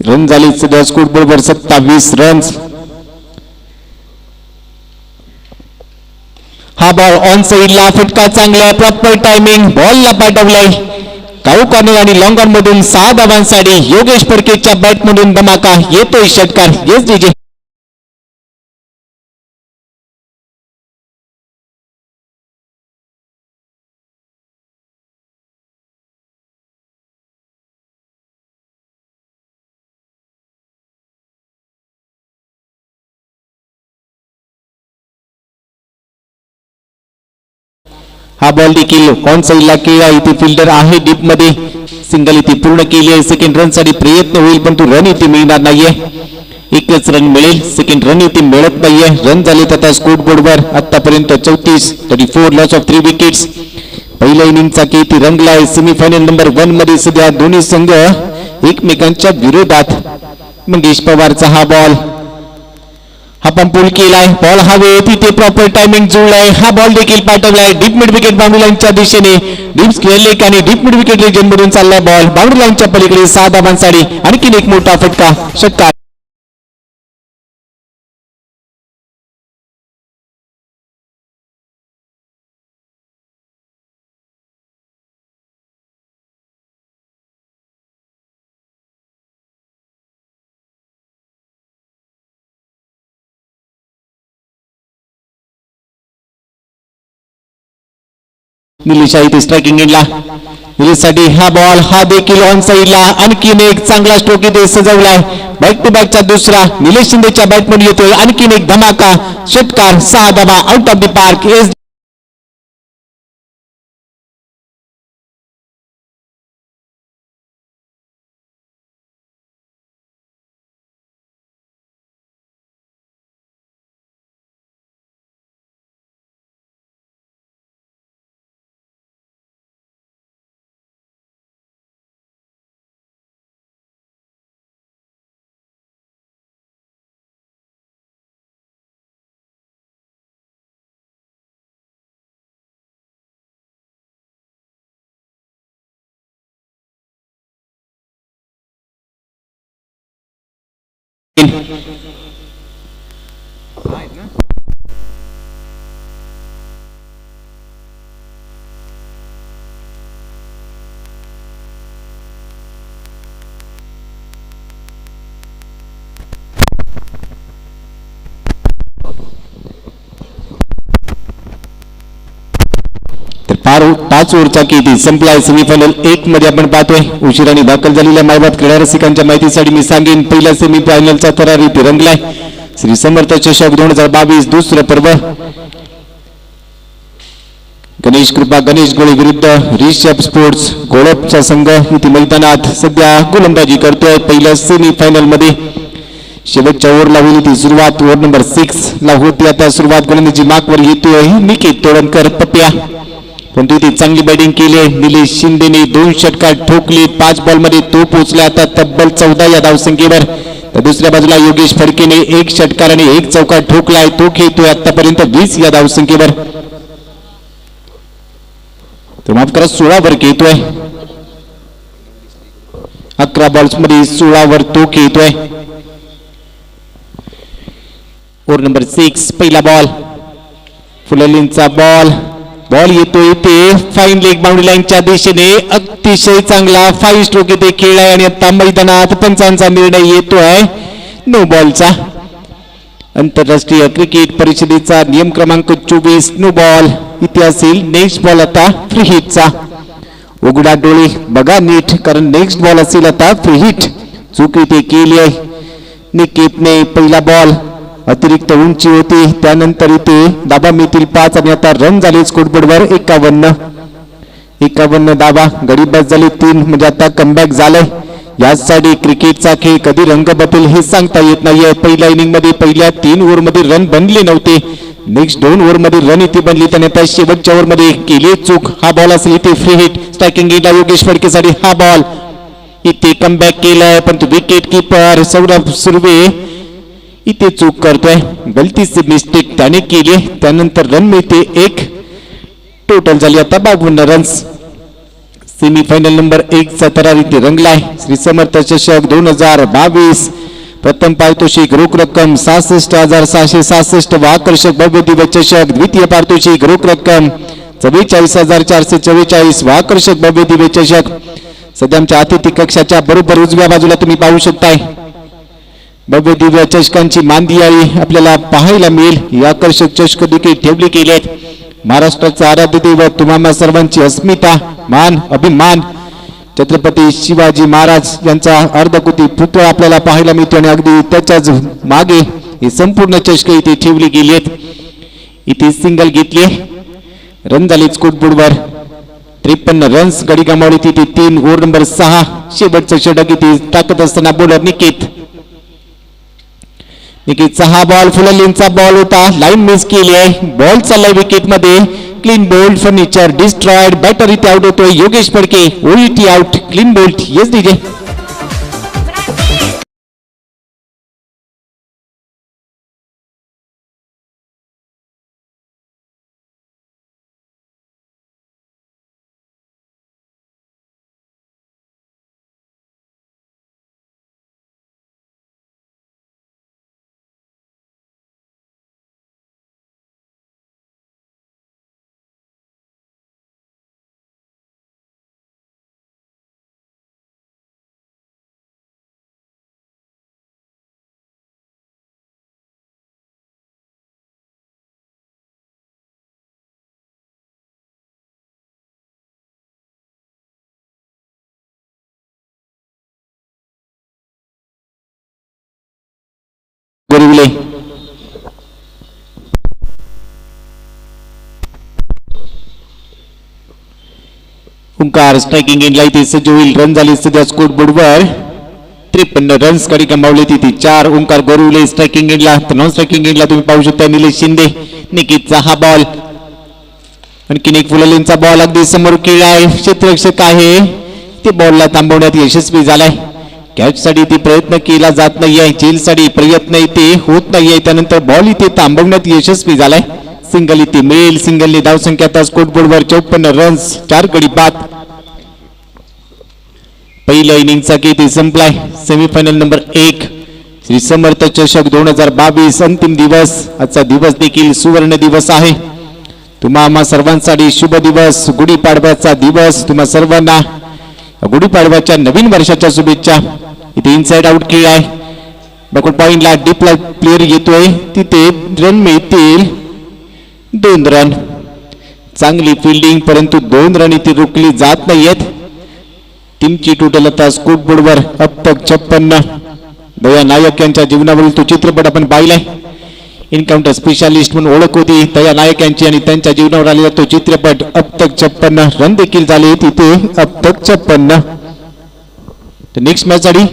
Speaker 1: रन झाले सध्या स्कोरबोर्डवर 27 रन्स. हा बॉल ऑन साइडला फटका चांगला प्रॉपर टायमिंग बॉलला पाठवलाय. काऊ कॉर्नर आणि लॉंग ऑन मधून 6 धावांसाठी योगेश फडकेच्या बॅट मधून धमाका येतोय षटकार. Yes DJ. हा बॉल देखील ऑन साईडला केला. इथे फिल्डर आहे डीप मध्ये. सिंगल इथे पूर्ण केली आहे. सेकंड रन साठी प्रयत्न होईल परंतु रन इथे मिळणार नाहीये. एकच रन मिळेल. सेकंड रन इथे मिळत नाहीये. रन झालेत आता स्कोर बोर्डवर आतापर्यंत 34. 34 लॉस ऑफ 3 विकेट्स. पहिल्या इनिंगचा किती रंगलाय. सेमीफायनल नंबर 1 मध्ये सध्या दोन्ही संघ एकमेकांच्या विरोधात. मंगेश पवारचा हा बॉल. हा पण पूल केलाय. बॉल हवे तिथे प्रॉपर टायमिंग जुळलाय. हा बॉल देखील पाठवलाय डीप मिड विकेट बाउंड्री लाईनच्या दिशेने. डीप स्क्वेअर लेग आणि डीप मिड विकेट रिजन मधून चाललाय बॉल. बाउंड्री लाईनच्या पलीकडे 6 धावांसाठी आणखीन एक मोठा फटका. षटकार. निलेशा इथे स्ट्रायकिंग एंडला. निलेशसाठी हा बॉल. हा देखील ऑन साईडला. आणखीन एक चांगला स्ट्रोक इथे सजवलाय. बॅक टू बॅकचा दुसरा निलेश शिंदेच्या बॅटमध्ये येतोय. आणखीन एक धमाका. षटकार. 6 धावा आउट ऑफ द पार्क. तर 5 ओव्हरचा किती संपलाय. सेमीफायनल 1 मध्ये आपण पाहतोय. उशिराने दाखल झालेल्या मायबाप क्रीडा रसिकांच्या माहितीसाठी मी सांगेन पहिल्या सेमीफायनलचा थरार इथे रंगलाय. श्री समर्थ चषक 2022 दुसरं पर्व. गणेश कृपा गणेश गोळे विरुद्ध रिषभ स्पोर्ट्स गोळपचा संघ इथे मैदानात सध्या गोलंदाजी करतोय. पहिल्या सेमीफायनल मध्ये शेवटच्या ओव्हरला होईल ती सुरुवात. ओव्हर नंबर 6 ला होती आता सुरुवात. गोलंदाजी मार्कवर येतोय निकेत तोडणकर पप्प्या. पण तिथे चांगली बॅटिंग केली. निलेश शिंदेने 2 षटकार ठोकले. 5 बॉल मध्ये तो पोहोचला आता तब्बल 14 या धावसंख्येवर. तर दुसऱ्या बाजूला योगेश फडकेने 1 षटकार आणि 1 चौकार ठोकलाय. तो खेळतोय आतापर्यंत 20 या धावसंख्येवर. तर माफ करा 16 वर खेळतोय. 11 बॉल्स मध्ये 16 वर तो खेळतोय. ओव्हर नंबर 6 पहिला बॉल. फुललींचा बॉल. बॉल येतोय ते फाईन लेग बाउंड्री लाईनच्या दिशेने. अतिशय चांगला 5 स्ट्रोक इथे खेळलाय आणि आता मैदानात पंचांचा निर्णय येतोय नो बॉलचा. आंतरराष्ट्रीय क्रिकेट परिषदेचा नियम क्रमांक 24 नो बॉल इथे असेल. नेक्स्ट बॉल आता फ्री हिटचा. उघडा डोळे बघा नीट कारण नेक्स्ट बॉल असेल आता फ्री हिट. चूक इथे केली आहे निकेतने. पहिला बॉल अतिरिक्त उंची होती. त्यानंतर इथे दाबा मिळतील 5 आणि आता रन झाले स्कोरबोर्डवर 51 दाबा. गडी बस झाली 3 म्हणजे आता कमबॅक झालंय. यासाठी क्रिकेटचा खेळ कधी रंग बदल हे सांगता येत नाहीये. पहिल्या इनिंग मध्ये पहिल्या 3 ओव्हर मध्ये रन बनले नव्हते. नेक्स्ट 2 ओव्हर मध्ये रन इथे बनली. त्याने आता शेवटच्या ओव्हर मध्ये केली चूक. हा बॉल असेल इथे फ्री हिट. स्ट्रायकिंग गेला योगेश फडकेसाठी हा बॉल. इथे कमबॅक केलाय पण विकेट किपर सौरभ सुर्वे इथे चूक करतोय. गलतीची मिस्टेक त्याने केली. त्यानंतर रन मिळते 1. टोटल झाली आता 52 रन्स. सेमीफायनल नंबर 1 चा थरार इथे रंगलाय. श्री समर्थ चषक 2022. प्रथम पारितोषिक रोख रक्कम 66,666 व आकर्षक भव्य दिव्य चषक. द्वितीय पारितोषिक रोख रक्कम 44,444 व आकर्षक भव्य दिव्य चषक. सध्या आमच्या अतिथी कक्षाच्या बरोबर उजव्या बाजूला तुम्ही पाहू शकताय भव्य दिव्य चषकांची मांदियाळी आपल्याला पाहायला मिळेल. ही आकर्षक चषक देखील ठेवली गेली आहेत. महाराष्ट्राचे आराध्य दैवत तुम्हा सर्वांची अस्मिता मान अभिमान छत्रपती शिवाजी महाराज यांचा अर्धकुटी पुतळा आपल्याला पाहायला मिळतो आणि अगदी त्याच्याच मागे ही संपूर्ण चषक इथे ठेवली गेली आहेत. इथे सिंगल घेतली रन झाली स्कोरबोर्डवर 53 रन्स गडी गमावली तिथे 3 ओव्हर नंबर 6 शेवटचं षटक इथे टाकत असताना बॉलर निकितचा हा बॉल फुललींचा बॉल होता लाईन मिस केली आहे बॉल चाललाय विकेट मध्ये clean bowled furniture destroyed batter इथे आउट होतोय योगेश फडके ओईटी out clean bowled yes DJ Gorivale Omkar striking एंडला इथे सज्ज होईल रन झाली सध्या स्कोर बोर्डवर 53 रन्स कडे गमावले तिथे 4 ओंकार गोरिवले स्ट्रायकिंग एंडला तर नॉन स्ट्रायकिंग एंडला तुम्ही पाहू शकता निलेश शिंदे निकितचा हा बॉल आणखीन एक फुललींचा बॉल अगदी समोर केला आहे क्षेत्ररक्षक आहे ते बॉलला थांबवण्यात यशस्वी झालाय कॅच साठी इथे प्रयत्न केला जात नाहीये झेल साठी प्रयत्न इथे होत नाहीये त्यानंतर बॉल इथे थांबवण्यात यशस्वी झालाय सिंगल इथे मिळेल सिंगलने धावसंख्या आता स्कोरबोर्डवर 54 रन्स 4 गडी बाद पहिल्या इनिंगचा इथे संपलाय सेमीफायनल नंबर 1 श्री समर्थ चषक 2022 अंतिम दिवस आजचा दिवस देखील सुवर्ण दिवस आहे तुम्हा सर्वांसाठी शुभ दिवस गुढीपाडव्याचा दिवस तुम्हा सर्वांना गुढीपाडव्याच्या नवीन वर्षाच्या शुभेच्छा इथे इनसाइड आउट खेळलाय बॅकवर्ड पॉइंटला डीप प्लेअर येतोय तिथे रन मिळतील 2 रन चांगली फिल्डिंग परंतु 2 रन इथे रोखली जात नाहीयेत टीमची टोटल आता स्कोरबोर्डवर अब तक 56 दया नायक यांच्या जीवनावरील तो चित्रपट आपण पाहिलाय इन्काउंटर स्पेशालिस्ट म्हणून ओळख होती दया नायक यांची आणि त्यांच्या जीवनावर आलेला तो चित्रपट अब तक 56 रन देखील झाले तिथे अब तक 56 नेक्स्ट मॅच साठी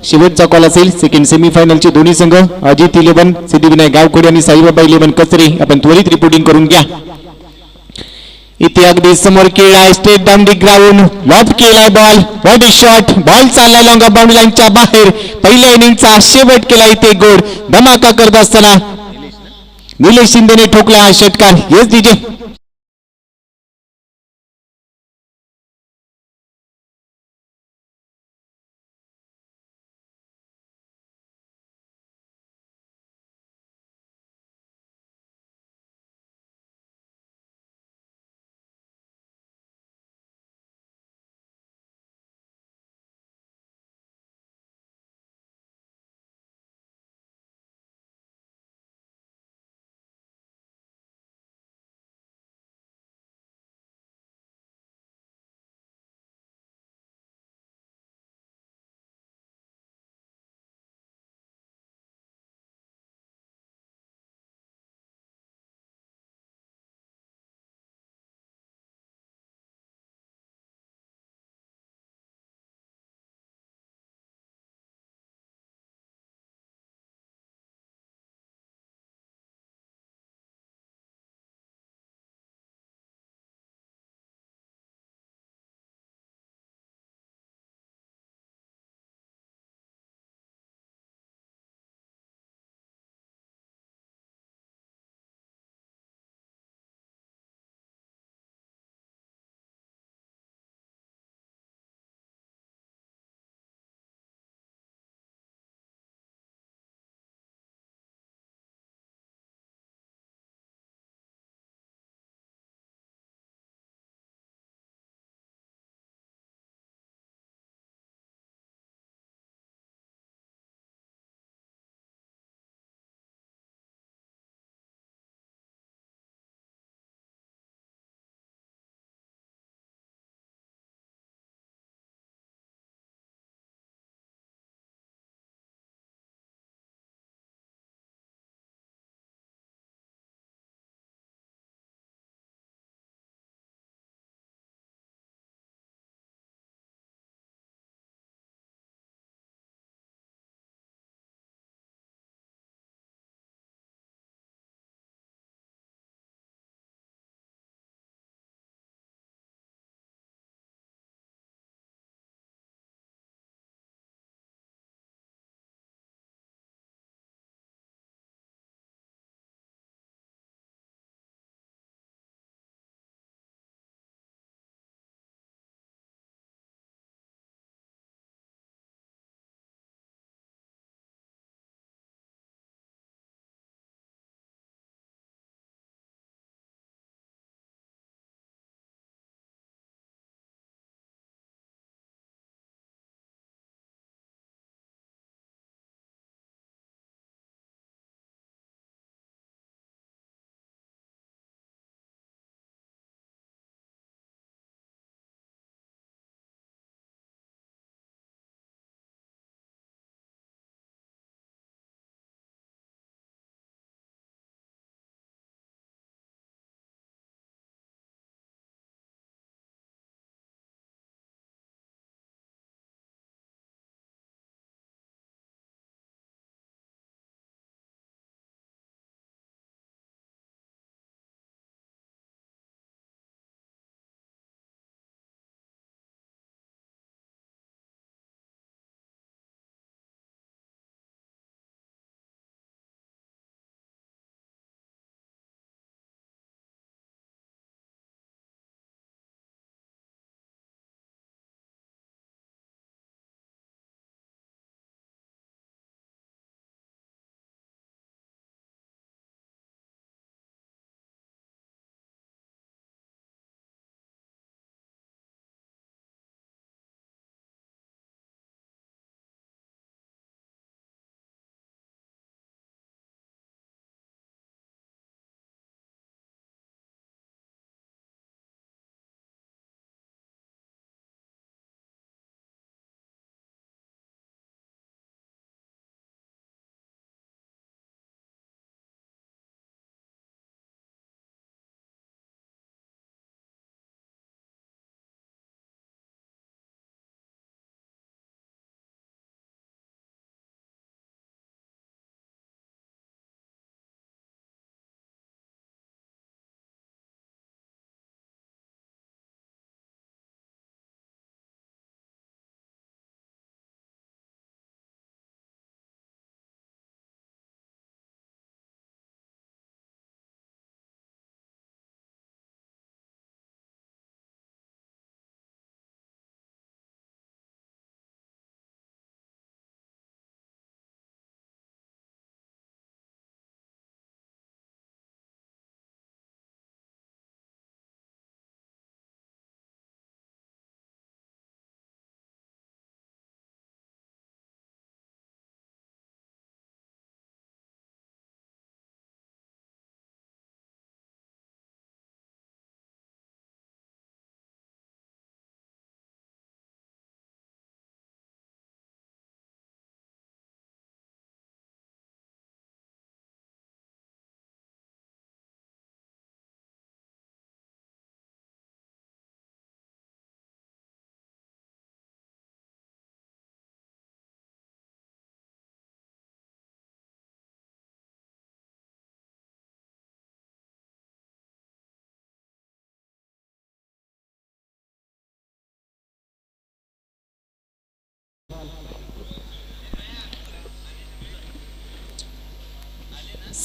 Speaker 1: शेवटचा कॉल असेल सेकंड सेमीफायनलचे दोन्ही संघ अजित 11 सिद्धिविनायक गावखोडे आणि साईबाबा 11 कचरे आपण त्वरित रिपोर्टिंग करून घ्या इथे अगदी समोर केलाय straight down the ground lobe केलाय बॉल बॉडी शॉट बॉल चाललाय लॉंग बाउंड्री लाईनच्या बाहेर पहिल्या इनिंगचा शेवट केला इथे गोड धमाका करत असताना निलेश शिंदेने ठोकला हा षटकार येस डीजे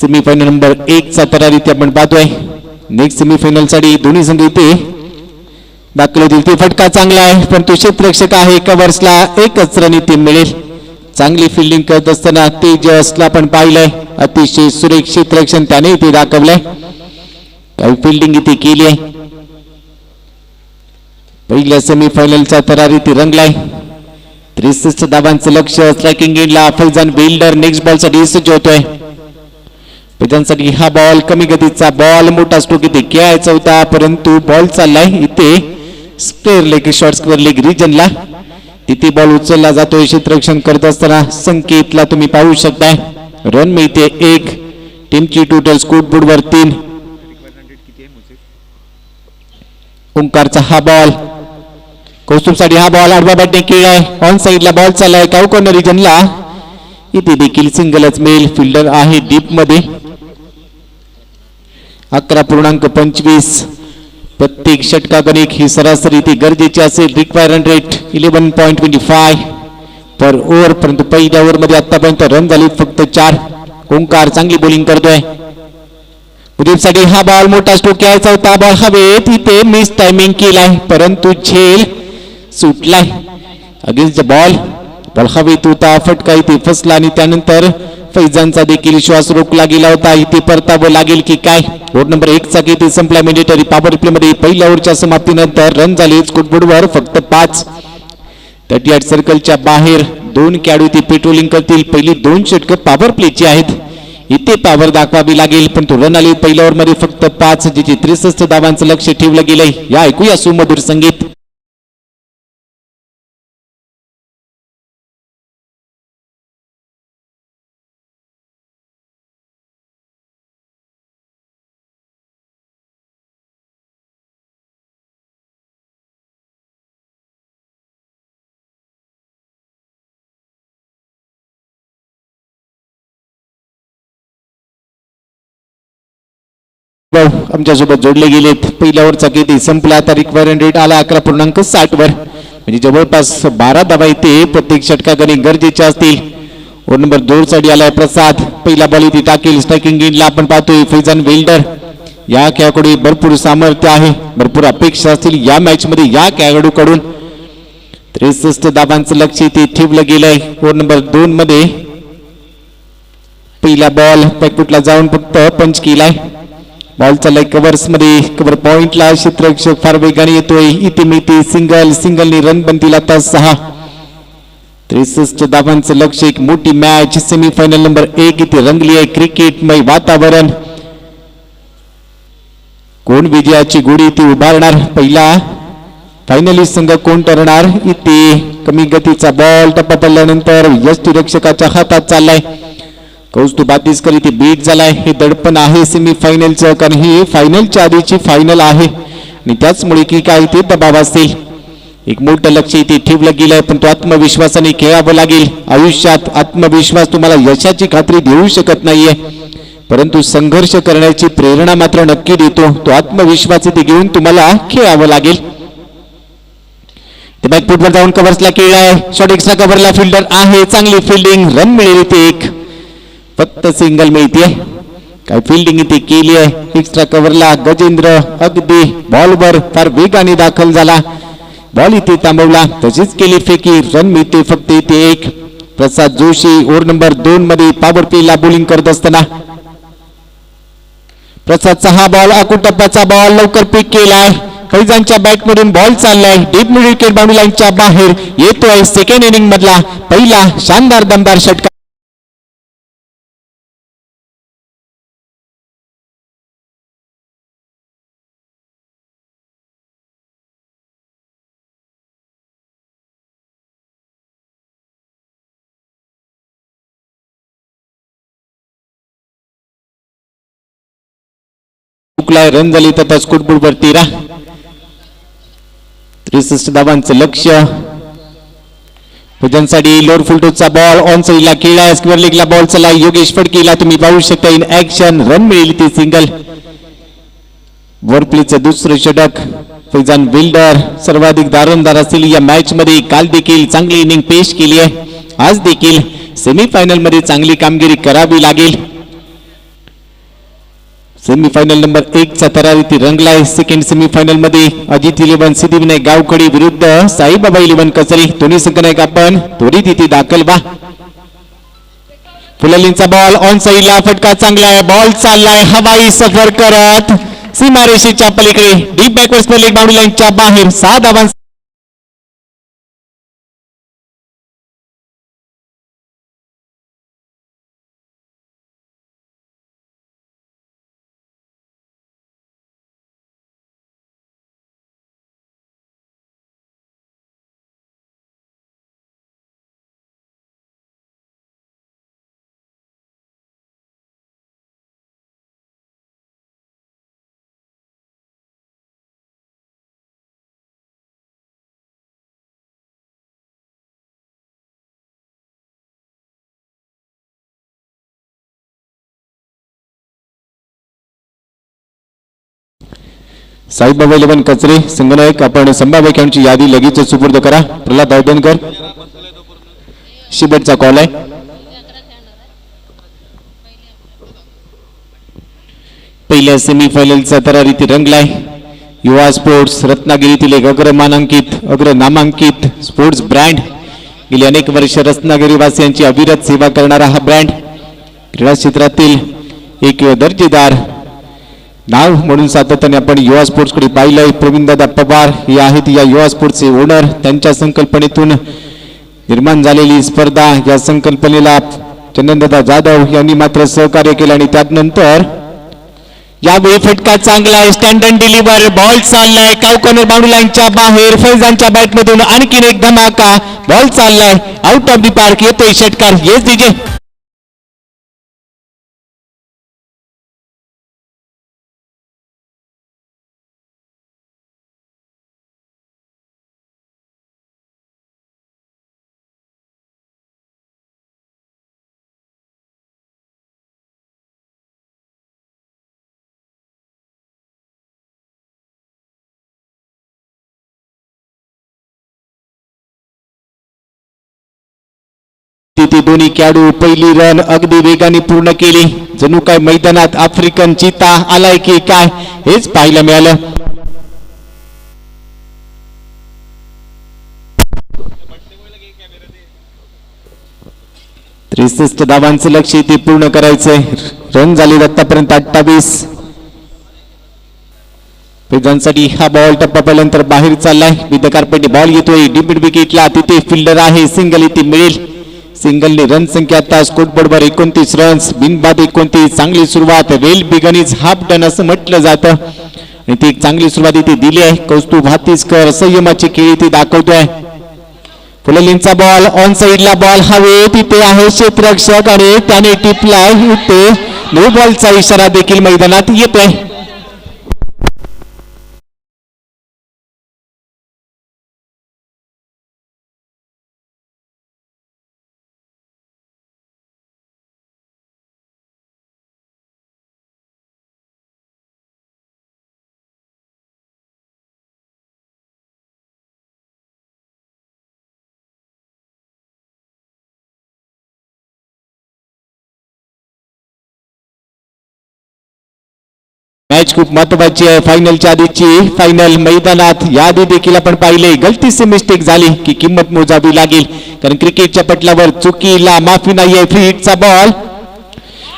Speaker 1: सेमीफायनल नंबर 1 चा तयारी ते आपण पाहतोय. नेक्स्ट सेमीफायनल साठी दोन्ही संघ इथे दाखल होतील. ते फटका चांगला आहे पण तो क्षेत्ररक्षक आहे. कव्हर्सला एकच रन इथे मिळेल. चांगली फिल्डिंग करत असताना तेजसला आपण पाहिलंय. अतिशय सुरेख क्षेत्ररक्षण त्याने इथे दाखवलंय. काही फिल्डिंग इथे केली आहे. पहिल्या सेमीफायनलचा तयारी इथे रंगलाय. 63 धावांचं लक्ष. स्ट्रायकिंग एंडला फैजान बिल्डर नेक्स्ट बॉल साठी सज्ज होतोय. फैजानसाठी हा बॉल कमी गतीचा बॉल. मोठा स्ट्रोक इथे खेळायचा होता परंतु बॉल चाललाय इथे square leg short square leg रिजनला. तिथे बॉल उचलला जातोय. क्षेत्ररक्षण करत असताना संकेतला तुम्ही पाहू शकताय. रन मिळते 1. टीमची टोटल स्कोर बोर्डवर 3. ओंकारचा हा बॉल. कौस्तुभसाठी हा बॉल आडवा बॅटने खेळलाय. ऑन साइडला बॉल चाललाय काऊ कॉर्नर रिजनला. इथे देखील सिंगलच मेल. फिल्डर आहे डीप मध्ये. 11.25 प्रत्येक षटकागणिक ही सरासरी ती गरजेची असेल. रिक्वायर रन रेट 11.25 पर ओव्हर परंतु पहिल्या ओव्हर मध्ये आतापर्यंत रन झाली फक्त 4. ओंकार चांगली बॉलिंग करतोय. उदीपसाठी हा बॉल मोठा स्ट्रोक घ्यायचा होता. बॉल हवेत इथे मिस टायमिंग केलाय परंतु झेल सुटलाय. अगेन्स्ट द बॉल हवेत होता. फटका इथे फसला आणि त्यानंतर फैजानचा देखील श्वास रोखला गेला होता. इथे परतावं लागेल की काय. ओव्हर नंबर 1 चा इथे संपला. मॅन्डेटरी पॉवर प्ले मध्ये पहिल्या ओव्हरच्या समाप्तीनंतर रन झाले स्कोरबोर्डवर फक्त 5. 38 सर्कलच्या बाहेर 2 खेळाडू इथे पेट्रोलिंग करतील. पहिली 2 षटकं पॉवर प्लेची आहेत. इथे पॉवर दाखवावी लागेल पण तो रन आले पहिल्या ओव्हर मध्ये फक्त 5. जिथे 63 धावांचं लक्ष ठेवलं गेलंय. या ऐकूया सुमधुर संगीत. आमच्यासोबत जोडले गेलेत. पहिल्या ओव्हरचा किती संपला. आता रिक्वायर रन रेट आला 11.60 वर. म्हणजे जवळपास 12 धावा इथे प्रत्येक षटकागणिक गरजेच्या असतील. ओव्हर नंबर 2 साठी आलाय प्रसाद. पहिला बॉल इथे टाकेल. स्ट्रायकिंग एंडला आपण पाहतोय फैजान बिल्डर. या खेळाकडे भरपूर सामर्थ्य आहे. भरपूर अपेक्षा असतील या मॅच मध्ये या खेळाडूकडून. 63 धावांचं लक्ष इथे ठेवलं गेलंय. ओव्हर नंबर 2 मध्ये पहिला बॉल बॅकफुटला जाऊन फक्त पंच केलाय. बॉल चाललाय कव्हर्स मध्ये. कव्हर पॉइंटला क्षेत्ररक्षक फार वेगाने येतोय. इथे मिळते सिंगलनी रन बनतील आता 6. 63 धावांचं लक्ष. एक मोठी मॅच सेमीफायनल नंबर 1 इथे रंगली आहे. क्रिकेटमय वातावरण. कोण विजयाची गुढी इथे उभारणार. पहिला फायनलिस्ट संघ कोण ठरणार. इथे कमी गतीचा बॉल टप्पा पडल्यानंतर यष्टीरक्षकाच्या हातात चाललाय. कौस्तुभ बातीसकर इथे बीट झालाय. हे दडपण आहे सेमीफायनलचं कारण ही फायनलच्या आधीची फायनल आहे आणि त्याचमुळे की काय इथे दबाव असेल. एक मोठं लक्ष इथे ठेवलं गेलंय पण तो आत्मविश्वासाने खेळावं लागेल. आयुष्यात आत्मविश्वास तुम्हाला यशाची खात्री देऊ शकत नाहीये परंतु संघर्ष करण्याची प्रेरणा मात्र नक्की देतो. तो आत्मविश्वास इथे घेऊन तुम्हाला खेळावं लागेल. ते बॅकफुटवर जाऊन कव्हर्सला खेळलाय. शॉर्ट एक्स्ट्रा कव्हरला फिल्डर आहे. चांगली फिल्डिंग. रन मिळेल इथे 1. फक्त सिंगल मिळते. काय फिल्डिंग इथे केली आहे. एक्स्ट्रा कव्हरला गजेंद्र अगदी बॉलवर फार वेगाने दाखल झाला. बॉल इथे थांबवला. तशीच केली फेकी. रन मिळते फक्त इथे 1. प्रसाद जोशी ओव्हर नंबर 2 मध्ये पॉवर प्लेला बॉलिंग करत असताना प्रसादचा हा बॉल आकुटप्प्याचा बॉल लवकर पिक केलाय. फैजानच्या बॅट मधून बॉल चाललाय. डीप मिड विकेट बाउंड्री लाईनच्या बाहेर येतोय. सेकंड इनिंग मधला पहिला शानदार दमदार षटकार. रन झाली तर स्कोरबोर्डवर 13. 63 धावांचं लक्ष. भुजनसाठी लोअर फुलटोचा बॉल ऑन साइडला खेळला. स्क्वेअर लेगला बॉल चला. योगेश फडकेला तुम्ही पाहू शकता इन ऍक्शन. रन मिळेल ती सिंगल. वर प्लेचं दुसरं षटक. फैजान बिल्डर सर्वाधिक दारोमदार असलेली या मॅच मध्ये काल देखील चांगली इनिंग पेश केली आहे. आज देखील सेमीफायनल मध्ये चांगली कामगिरी करावी लागेल. सेमीफायनल नंबर 1 चा तरारीती रंगलाय. सेकंड सेमीफायनल मध्ये अजित 11 सिद्धिविनायक गावखडी विरुद्ध साईबाबा 11 कचरी. दोन्ही संघनायक आपण त्वरित इथे दाखल व्हा. फुललींचा बॉल ऑन साइडला फटका चांगला आहे. बॉल चाललाय हवाई सफर करत सीमारेषेच्या पलीकडे डीप बॅकवर्ड लेग बाउंड्री लाईनच्या बाहेर 6 धावांचा साईबाबा 11 कचरे संघनायक आपण संभाव्य खेळांची यादी लगेच सुपूर्द करा. प्रल्हाद दावदेनकर शिबेटचा कॉल आहे. पहिल्या सेमीफायनलचा तरारीती रंगलाय. युवा स्पोर्ट्स रत्नागिरीतील एक अग्र नामांकित स्पोर्ट्स ब्रँड. गेली अनेक वर्ष रत्नागिरी वासियांची अविरत सेवा करणारा हा ब्रँड क्रीडा क्षेत्रातील एक दर्जेदार नाव म्हणून सातत्याने आपण युवा स्पोर्ट्सकडे पाहिलंय. प्रवीणदादा पवार हे आहेत या युवा स्पोर्ट्सचे ओनर. त्यांच्या संकल्पनेतून निर्माण झालेली स्पर्धा या संकल्पनेला चंदनदादा जाधव यांनी मात्र सहकार्य केलं आणि त्यानंतर यावेळी फटका चांगला आहे. स्टँडर्ड डिलिव्हर बॉल चाललाय कावकॉर्नर बाउंड्री लाईनच्या बाहेर. फैजानच्या बॅटमधून आणखीन एक धमाका. बॉल चाललाय आउट ऑफ द पार्क. येतोय षटकार. Yes DJ. तिथे दोन्ही खेळाडू पहिली रन अगदी वेगाने पूर्ण केली. जणू काय मैदानात आफ्रिकन चिता आलाय की काय हेच पाहायला मिळालं. 63 धावांचं लक्ष्य ते पूर्ण करायचंय. रन झाले आतापर्यंत 28. पेजांसाठी हा बॉल टप्पा पहिल्यानंतर बाहेर चाललाय. विदकारपैकी बॉल येतोय डीप विकेटला. तिथे फिल्डर आहे. सिंगल इथे मिळेल. सिंगलने रन संख्या आता स्कोरबोर्डवर 29 रन्स. बिनबाद 29. चांगली सुरुवात. Well begun is half done असं म्हटलं जातं आणि ती एक चांगली सुरुवात इथे दिली आहे. कौस्तुभ हातीसकर संयमाची खेळी ती दाखवतोय. फुललींचा बॉल ऑन साइडला. बॉल हवे तिथे आहे क्षेत्ररक्षक आणि त्याने टिपलाय. इथे नो बॉलचा इशारा देखील मैदानात येतोय. मॅच खूप महत्वाची आहे. फायनलच्या आधीची फायनल मैदानात यादी देखील आपण पाहिले. गलतीचे मिस्टेक झाली की किंमत मोजावी लागेल कारण क्रिकेटच्या पटलावर चुकीला माफी नाहीये. फ्री हिटचा बॉल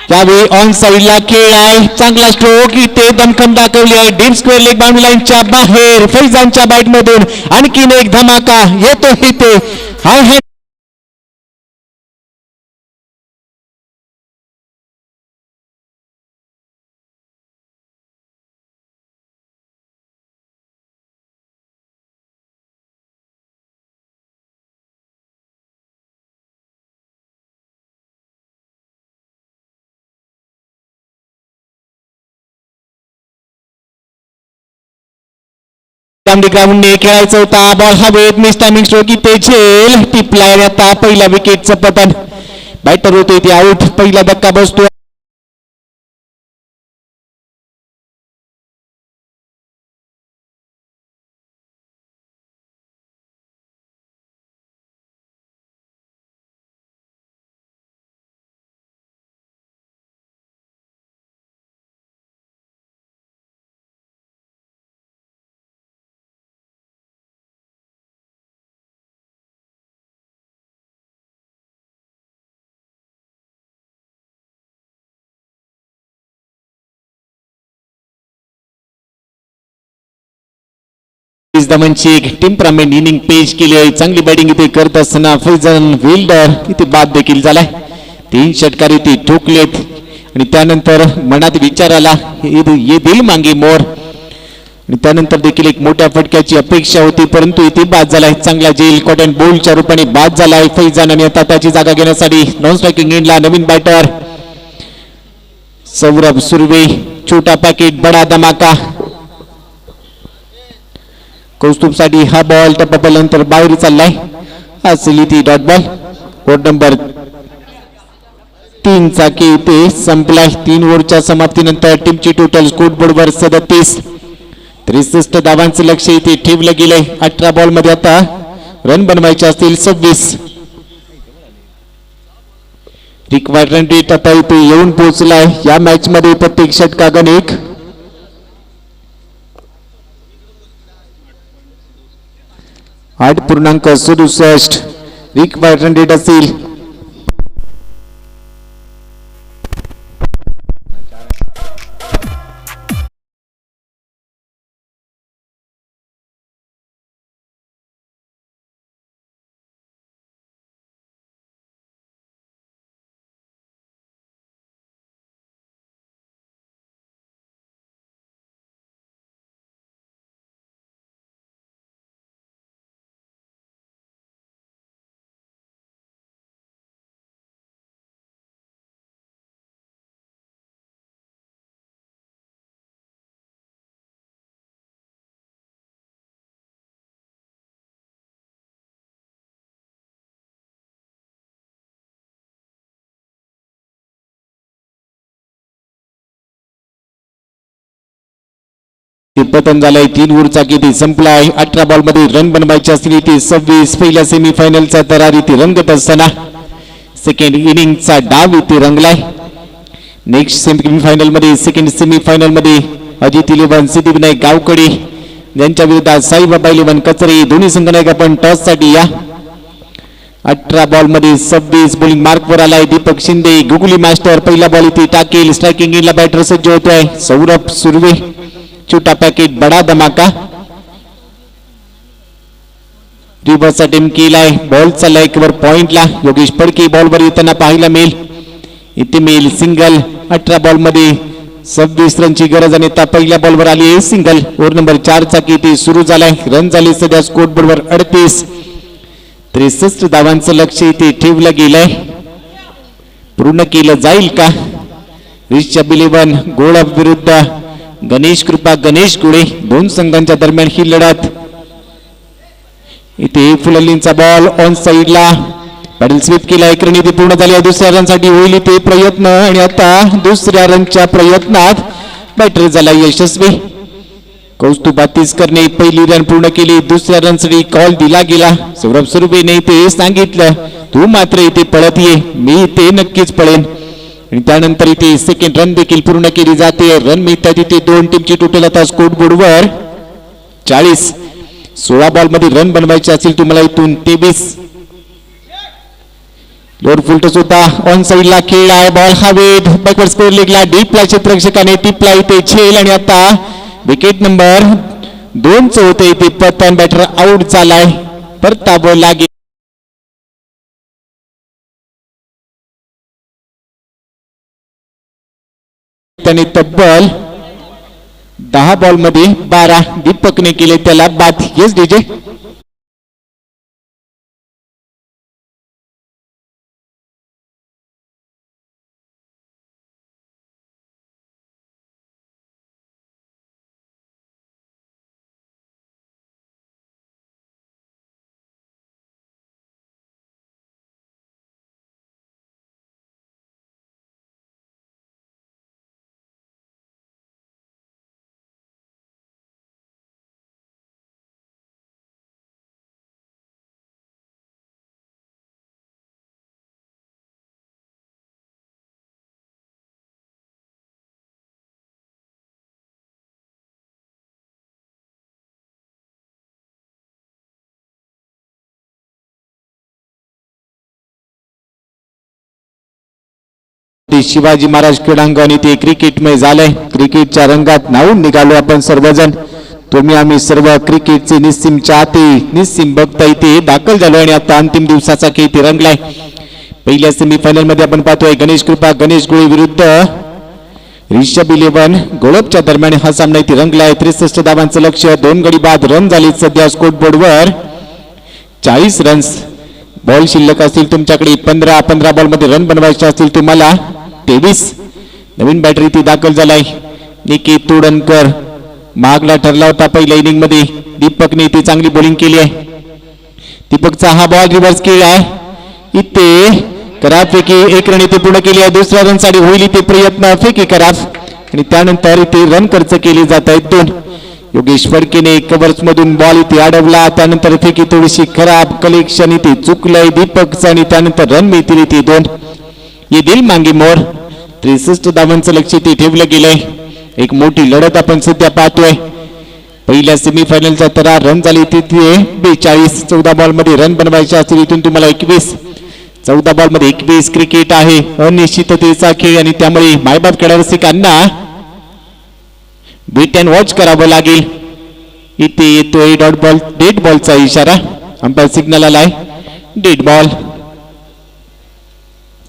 Speaker 1: त्यावेळी ऑन साइडला खेळ आहे. चांगला स्ट्रोक इथे दमखम दाखवली आहे. डीप स्क्वेअर लेग बाउंड्री लाईनच्या बाहेर. फैजानच्या बॅटमधून आणखीन एक धमाका येतो इथे. हाय ग्राउंडने खेळायचा होता. बॉल हवेत. मिस टायमिंग स्ट्रोक इथे झेल टिपलाय. आता पहिल्या विकेटचं पतन. बॅटर होते ते आउट. पहिला धक्का बसतो. धावांची एक टेम्परामेंट इनिंग पेश केली आहे. चांगली बॅटिंग इथे करत असताना फैजन विल्डर इथे बाद देखील झालाय. 3 षटकार इथे ठोकलेत आणि त्यानंतर मनात विचार आला ये दिल मांगे मोर आणि त्यानंतर देखील एक मोठ्या फटक्याची अपेक्षा होती परंतु इथे बाद झालाय. चांगला जेल कॉटन बोलच्या रूपाने बाद झालाय फैजान आणि आता त्याची जागा घेण्यासाठी नॉन स्ट्रायकिंग एंडला नवीन बॅटर सौरभ सुर्वे. छोटा पॅकेट बडा धमाका. कौस्तुभसाठी हा बॉल टप्प्यानंतर बाहेर चाललाय. असेल ती डॉट बॉल. बोर्ड नंबर 3 चा की ते संपलाय. 3 ओव्हरच्या समाप्तीनंतर टीमची टोटल स्कोर बोर्डवर 37. 63 धावांचं लक्ष इथे ठेवलं गेलंय. 18 बॉल मध्ये आता रन बनवायचे असतील 26. रिक्वायर्ड रन रेट आता इथे येऊन पोहोचलाय. या मॅच मध्ये प्रत्येक षटकागण 1. 8.67 रिक्वायर्ड रन रेट असेल. पतन झालाय. 3 ओव्हरचा किती संपलाय. 18 बॉल मध्ये रन बनवायचे असतील इथे 26. पहिल्या सेमीफायनलचा दरार इथे रंगत असताना सेकंड इनिंगचा डाव इथे रंगलाय. नेक्स्ट सेमीफायनल मध्ये सेकंड सेमीफायनल मध्ये अजित 11 सिद्धिविनायक गावकडे यांच्या विरोधात साईबाबा 11 कचरे. दोन्ही संघ नायक आपण टॉस साठी या. 18 बॉल मध्ये 26. बॉलिंग मार्क वर आलाय दीपक शिंदे. गुगली मास्टर पहिला बॉल इथे टाकेल. स्ट्रायकिंग एंडला बॅटर सज्ज होतोय सौरभ सुर्वे. छोटा पॅकेट बडा धमाका. रिव्हर्स अटेम्प्ट केलाय. बॉल चाललाय वर पॉइंटला. योगेश फडके बॉलवर येताना पाहायला मिळेल. इथे मिळेल सिंगल. 18 बॉल मध्ये 26 रनची गरज आणि आता पहिल्या बॉलवर आली आहे सिंगल. ओव्हर नंबर 4 चा किती सुरू झालाय. रन झाले सध्या स्कोर बोर्डवर 38. 63 धावांचं लक्ष इथे ठेवलं गेलंय. पूर्ण केलं जाईल का. रिषभ 11 गोळप विरुद्ध गणेश कृपा गणेश गुळे. 2 संघांच्या दरम्यान ही लढत. इथे फुलल्लींचा बॉल ऑन साइडला पॅडल स्वीप केला. एक रन इथे पूर्ण झाली. दुसऱ्या रन साठी होईल इथे प्रयत्न आणि आता दुसऱ्या रनच्या प्रयत्नात बॅटर झाला यशस्वी. कौस्तुभ 32 करणे. पहिली रन पूर्ण केली. दुसऱ्या रन साठी कॉल दिला गेला. सौरभ सुर्वेने इथे सांगितलं तू मात्र इथे पळत ये. मी इथे नक्कीच पळेन आणि त्यानंतर इथे सेकंड रन देखील पूर्ण केली जाते. रन मिळतात इथे 2. टीमची टोटल आता स्कोर बोर्डवर 40. 16 बॉल मध्ये रन बनवायचे असतील तुम्हाला इथून 23. लोअर फुलटस होता. ऑन साइडला खेळलाय. बॉल हवेत बॅकवर्ड स्क्वेअर लेगला डीपला क्षेत्ररक्षकाने टिपला इथे छेल आणि आता विकेट नंबर 2 च होते इथे पतन. बॅटर आउट झालाय. परतावं लागेल. त्याने तब्बल 10 बॉल मध्ये 12. दीपकने केले त्याला बाद. Yes DJ. शिवाजी महाराज क्रीडांगण इथे क्रिकेटमय झालंय. क्रिकेटच्या रंगात न्हावून निघालो आपण सर्वजण. तुम्ही आम्ही सर्व क्रिकेटचे निस्सीम चाहते निस्सीम बघता इथे दाखल झालो आणि आता अंतिम दिवसाचा खेळ इथे रंगलाय. पहिल्या सेमीफायनल मध्ये आपण पाहतोय गणेश कृपा गणेश गोळे विरुद्ध रिषभ 11 गोळपच्या दरम्यान हा सामना इथे रंगलाय. 63 धावांचं लक्ष्य, 2 गडी बाद रन झाली सध्या स्कोर बोर्डवर 40 रन्स. बॉल शिल्लक असतील तुमच्याकडे 15 बॉल मध्ये रन बनवायचे असतील तुम्हाला 23. नवीन बॅटरी ती दाखल झालाय निकेत तोडणकर. मागला ठरला होता पहिल्या इनिंग मध्ये, दीपकने ती चांगली बॉलिंग केली आहे. दीपकचा हा बॉल रिव्हर्स केला आहे इथे कराफेकी 1 रन इथे पूर्ण केली आहे. दुसऱ्या रन साठी होईल इथे प्रयत्न फेकी कराफ आणि त्यानंतर इथे रन खर्च केले जात आहेत 2. योगेश फडकेने कव्हर्स मधून बॉल इथे अडवला, त्यानंतर फेकी थोडीशी खराब, कलेक्शन इथे चुकलंय दीपकचं आणि त्यानंतर रन मिळतील इथे 2. ये दिल मांगी मोर. 63 धावांचं लक्ष इथे ठेवलं गेलंय. एक मोठी लढत आपण सध्या पाहतोय. पहिल्या सेमीफायनलचा तरार रन झाली तिथे 42. 14 बॉल मध्ये रन बनवायचे असतील इथून तुम्हाला 21. 14 बॉल मध्ये 21. क्रिकेट आहे अनिश्चिततेचा खेळ आणि त्यामुळे मायबाप खेळाडूंना वेट अँड वॉच करावं लागेल. इथे येतोय डॉट बॉल डेड बॉलचा इशारा, अंपायर सिग्नल आलाय डेड बॉल.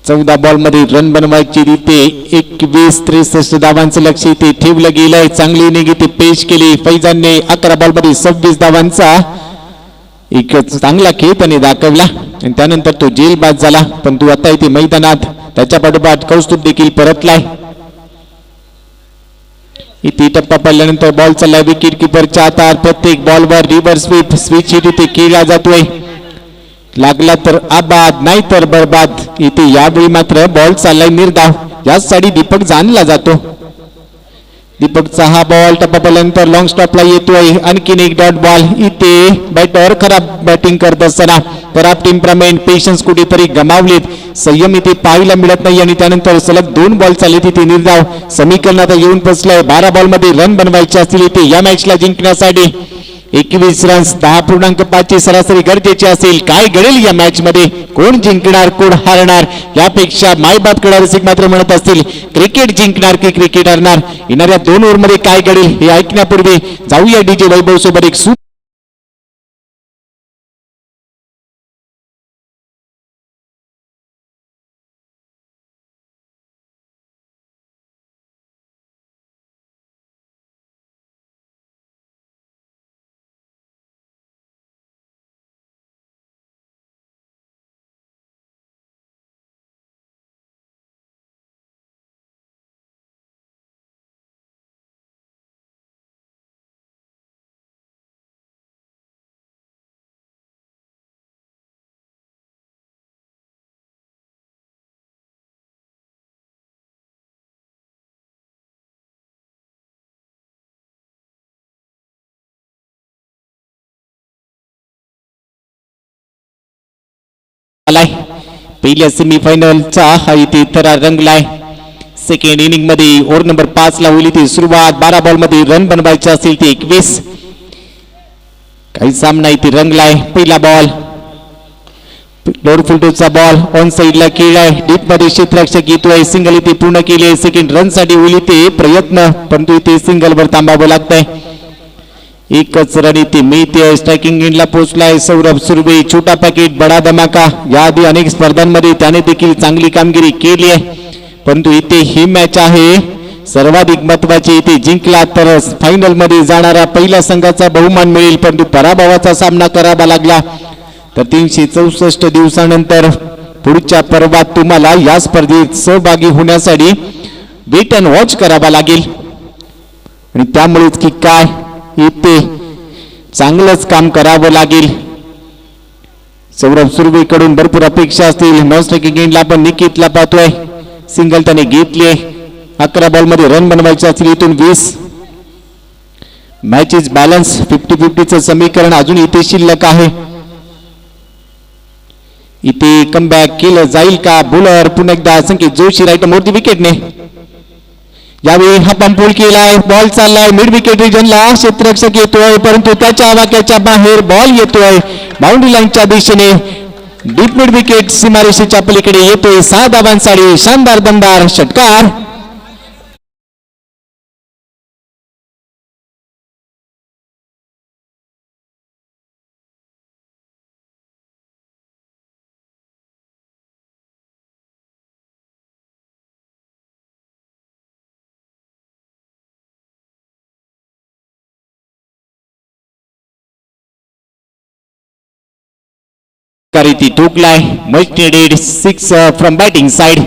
Speaker 1: 14 बॉल मध्ये रन बनवायची इथे 21. 63 धावांचं लक्ष इथे ठेवलं गेलंय. चांगली इनिंग इथे पेश केली फैजानने. 11 बॉल मध्ये 26 धावांचा एक चांगला खेळ त्याने दाखवला आणि त्यानंतर तो जेल बाद झाला, पण तू आता इथे मैदानात त्याच्या पाठोपाठ कौस्तुभ देखील परतलाय. इथे टप्पा पडल्यानंतर बॉल चाललाय विकेट किपरच्या हातात. प्रत्येक बॉलवर रिव्हर्स स्वीप स्विच हिट इथे केला जातोय. लागला तर आबाद नाही तर बरबाद. इथे यावेळी मात्र बॉल चाललाय निर्धाव, यासाठी दीपक जाणला जातो. दीपकचा हा बॉल टप्पा पडल्यानंतर लॉंग स्टॉपला येतोय. आणखीन एक डॉट बॉल. इथे बॅटर खराब बॅटिंग करत असताना खराब टेम्परामेंट पेशन्स कुठेतरी गमावलेत. संयम इथे पाहायला मिळत नाही आणि त्यानंतर सलग 2 बॉल चालले तिथे निर्धाव. समीकरणात येऊन पोचलाय. 12 बॉल मध्ये रन बनवायचे असतील इथे या मॅचला जिंकण्यासाठी. 21 रन्स 10.5 ची सरासरी गरजेची असेल. काय घडेल या मॅच मध्ये, कोण जिंकणार कोण हारणार यापेक्षा मायबाप खेळाडू मात्र म्हणत असतील क्रिकेट जिंकणार की क्रिकेट हरणार. येणाऱ्या 2 ओव्हर मध्ये काय घडेल हे ऐकण्यापूर्वी जाऊया डीजे वैभव सोबत एक पहिल्या सेमीफायनलचा हा इथे थरार रंगलाय. सेकंड इनिंग मध्ये ओव्हर नंबर 5 ला होईल ती सुरुवात. 12 बॉल मध्ये रन बनवायचे असतील ते 21. काही सामना इथे रंगलाय. पहिला बॉल लोड फुलटोचा बॉल ऑन साइडला केलाय. डीप मध्ये क्षेत्ररक्षक येतोय. सिंगल इथे पूर्ण केली. सेकंड रन साठी होईल ते प्रयत्न, परंतु इथे सिंगल वर थांबावं लागतंय. एकच रन इथे मिळते. स्ट्रायकिंग एंडला पोहोचलाय सौरभ सुर्वे. छोटा पॅकेट बडा धमाका, याआधी अनेक स्पर्धांमध्ये त्याने देखील चांगली कामगिरी केली आहे, परंतु इथे ही मॅच आहे सर्वाधिक महत्वाची. इथे जिंकला तर फायनल मध्ये जाणारा पहिल्या संघाचा बहुमान मिळेल, परंतु पराभवाचा सामना करावा लागला तर 364 दिवसानंतर पुढच्या पर्वात तुम्हाला या स्पर्धेत सहभागी होण्यासाठी वेट अँड वॉच करावा लागेल. आणि त्यामुळेच की काय इथे चांगलंच काम करावं लागेल. सौरभ सुर्वे कडून भरपूर अपेक्षा असतील. नॉन स्ट्रायकिंग एंडला आपण निकेतला पाहतोय. सिंगल त्याने घेतले. 11 बॉल मध्ये रन बनवायचे असतील इथून 20. Match is balance. 50-50 समीकरण अजून इथे शिल्लक आहे. इथे कमबॅक केलं जाईल का. बॉलर पुन्हा एकदा संकेत जोशी राईट मोठी विकेटने यावेळी हा पंपूल केलाय. बॉल चाललाय मिड विकेट रिजनला. क्षेत्ररक्षक येतोय, परंतु त्याच्या वाक्याच्या बाहेर बॉल येतोय बाउंड्री लाईनच्या दिशेने. डीप मिड विकेट सीमारेषेच्या पलीकडे येतोय. 6 धावांसाठी शानदार दमदार षटकार. षटकार इथे ठोकलाय. Much needed 6 from batting side.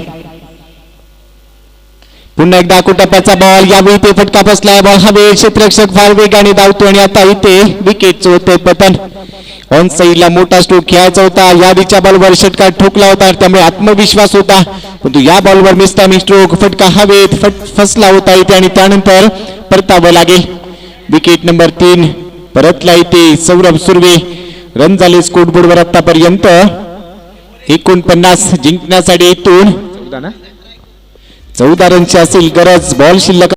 Speaker 1: पुन्हा एकदा कुटप्प्याचा बॉल. यावेळी ते फटका बसलाय. बॉल हवे. क्षेत्ररक्षक फार वेगाने धावतो आणि आता इथे विकेटचं होते पतन. ऑन साईडला मोठा स्ट्रोक खेळायचा होता. यादीच्या बॉलवर षटकार ठोकला होता त्यामुळे आत्मविश्वास होता, परंतु या बॉलवर मिस्टामी स्ट्रोक. फटका हवेत फसला होता इथे आणि त्यानंतर परतावं लागेल. विकेट नंबर 3 परतला इथे सौरभ सुर्वे. रन झाले स्कोरबोर्डवर आतापर्यंत 49. जिंकण्यासाठी इथून 14 रनची असेल गरज. बॉल शिल्लक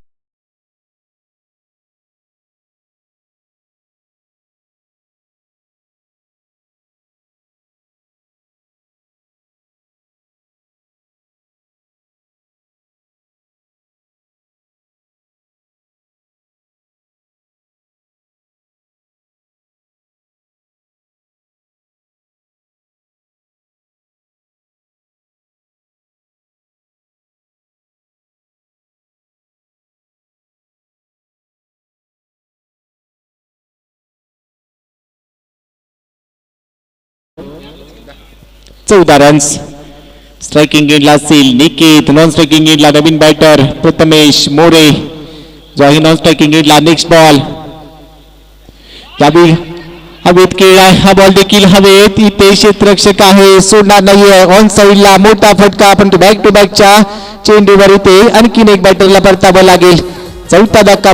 Speaker 1: चौदा रन्स. स्ट्रायकिंग एंडला असेल निकेत. नॉन स्ट्रायकिंग एंडला नवीन बॅटर प्रथमेश मोरे जो आहे नॉन स्ट्रायकिंग एंडला. नेक्स्ट बॉल यावेळी हवेत केळा. हा बॉल देखील हवेत. इथे क्षेत्ररक्षक आहे सोडणार नाहीये. ऑन साईडला मोठा फटका पण तो बॅक टू बॅकच्या चेंडूवर इथे आणखीन एक बॅटरला परतावं लागेल. चौथा धक्का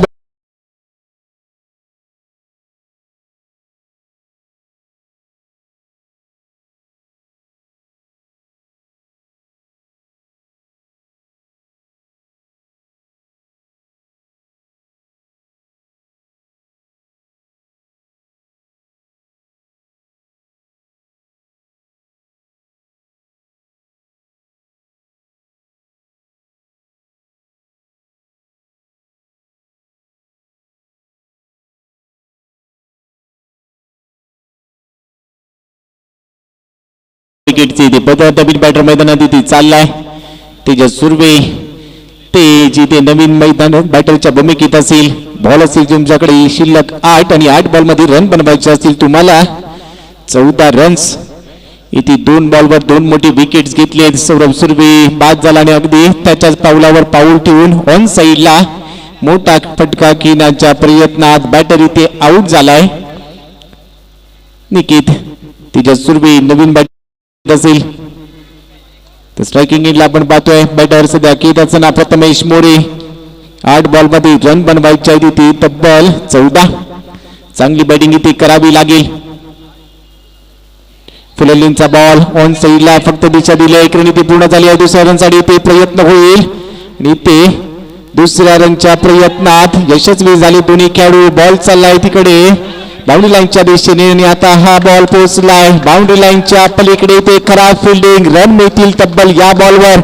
Speaker 1: विकेटचे इथे नवीन बॅटर मैदानात इथे चाललाय. तेजस सुर्वे ते जिथे नवीन मैदान बॅटरच्या भूमिकेत असेल. बॉल असेल तुमच्याकडे शिल्लक 8 आणि 8 बॉल मध्ये रन बनवायचे असतील तुम्हाला. 14 रन्स. इथे 2 बॉलवर 2 मोठी विकेट्स घेतले. सौरभ सुर्वे बाद झाला आणि अगदी त्याच्याच पावलावर पाऊल ठेवून ऑन साईडला मोठा फटका घेण्याच्या प्रयत्नात बॅटर इथे आउट झालाय. निकेत तेजस सुर्वे नवीन बॅटर असेल तर स्ट्रायकिंग एंडला आपण पाहतोय बॅटर सध्या केदारचं नाव प्रथमेश मोरे. 8 बॉल मध्ये रन बनवायचे आहेत इथे तब्बल 14. चांगली बॅटिंग इथे करावी लागेल. फुललींचा बॉल ऑन साईडला फक्त दिशा दिली. एक रन इथे पूर्ण झाली आहे. दुसऱ्या रनसाठी इथे प्रयत्न होईल आणि इथे दुसऱ्या रनच्या प्रयत्नात यशस्वी झाले दोन्ही खेळाडू. बॉल चाललाय तिकडे बाउंड्री लाईनच्या दिशेने आणि आता हा बॉल पोहोचलाय बाउंड्री लाईनच्या पलीकडे. ते खराब फिल्डिंग. रन मिळतील तब्बल या बॉलवर.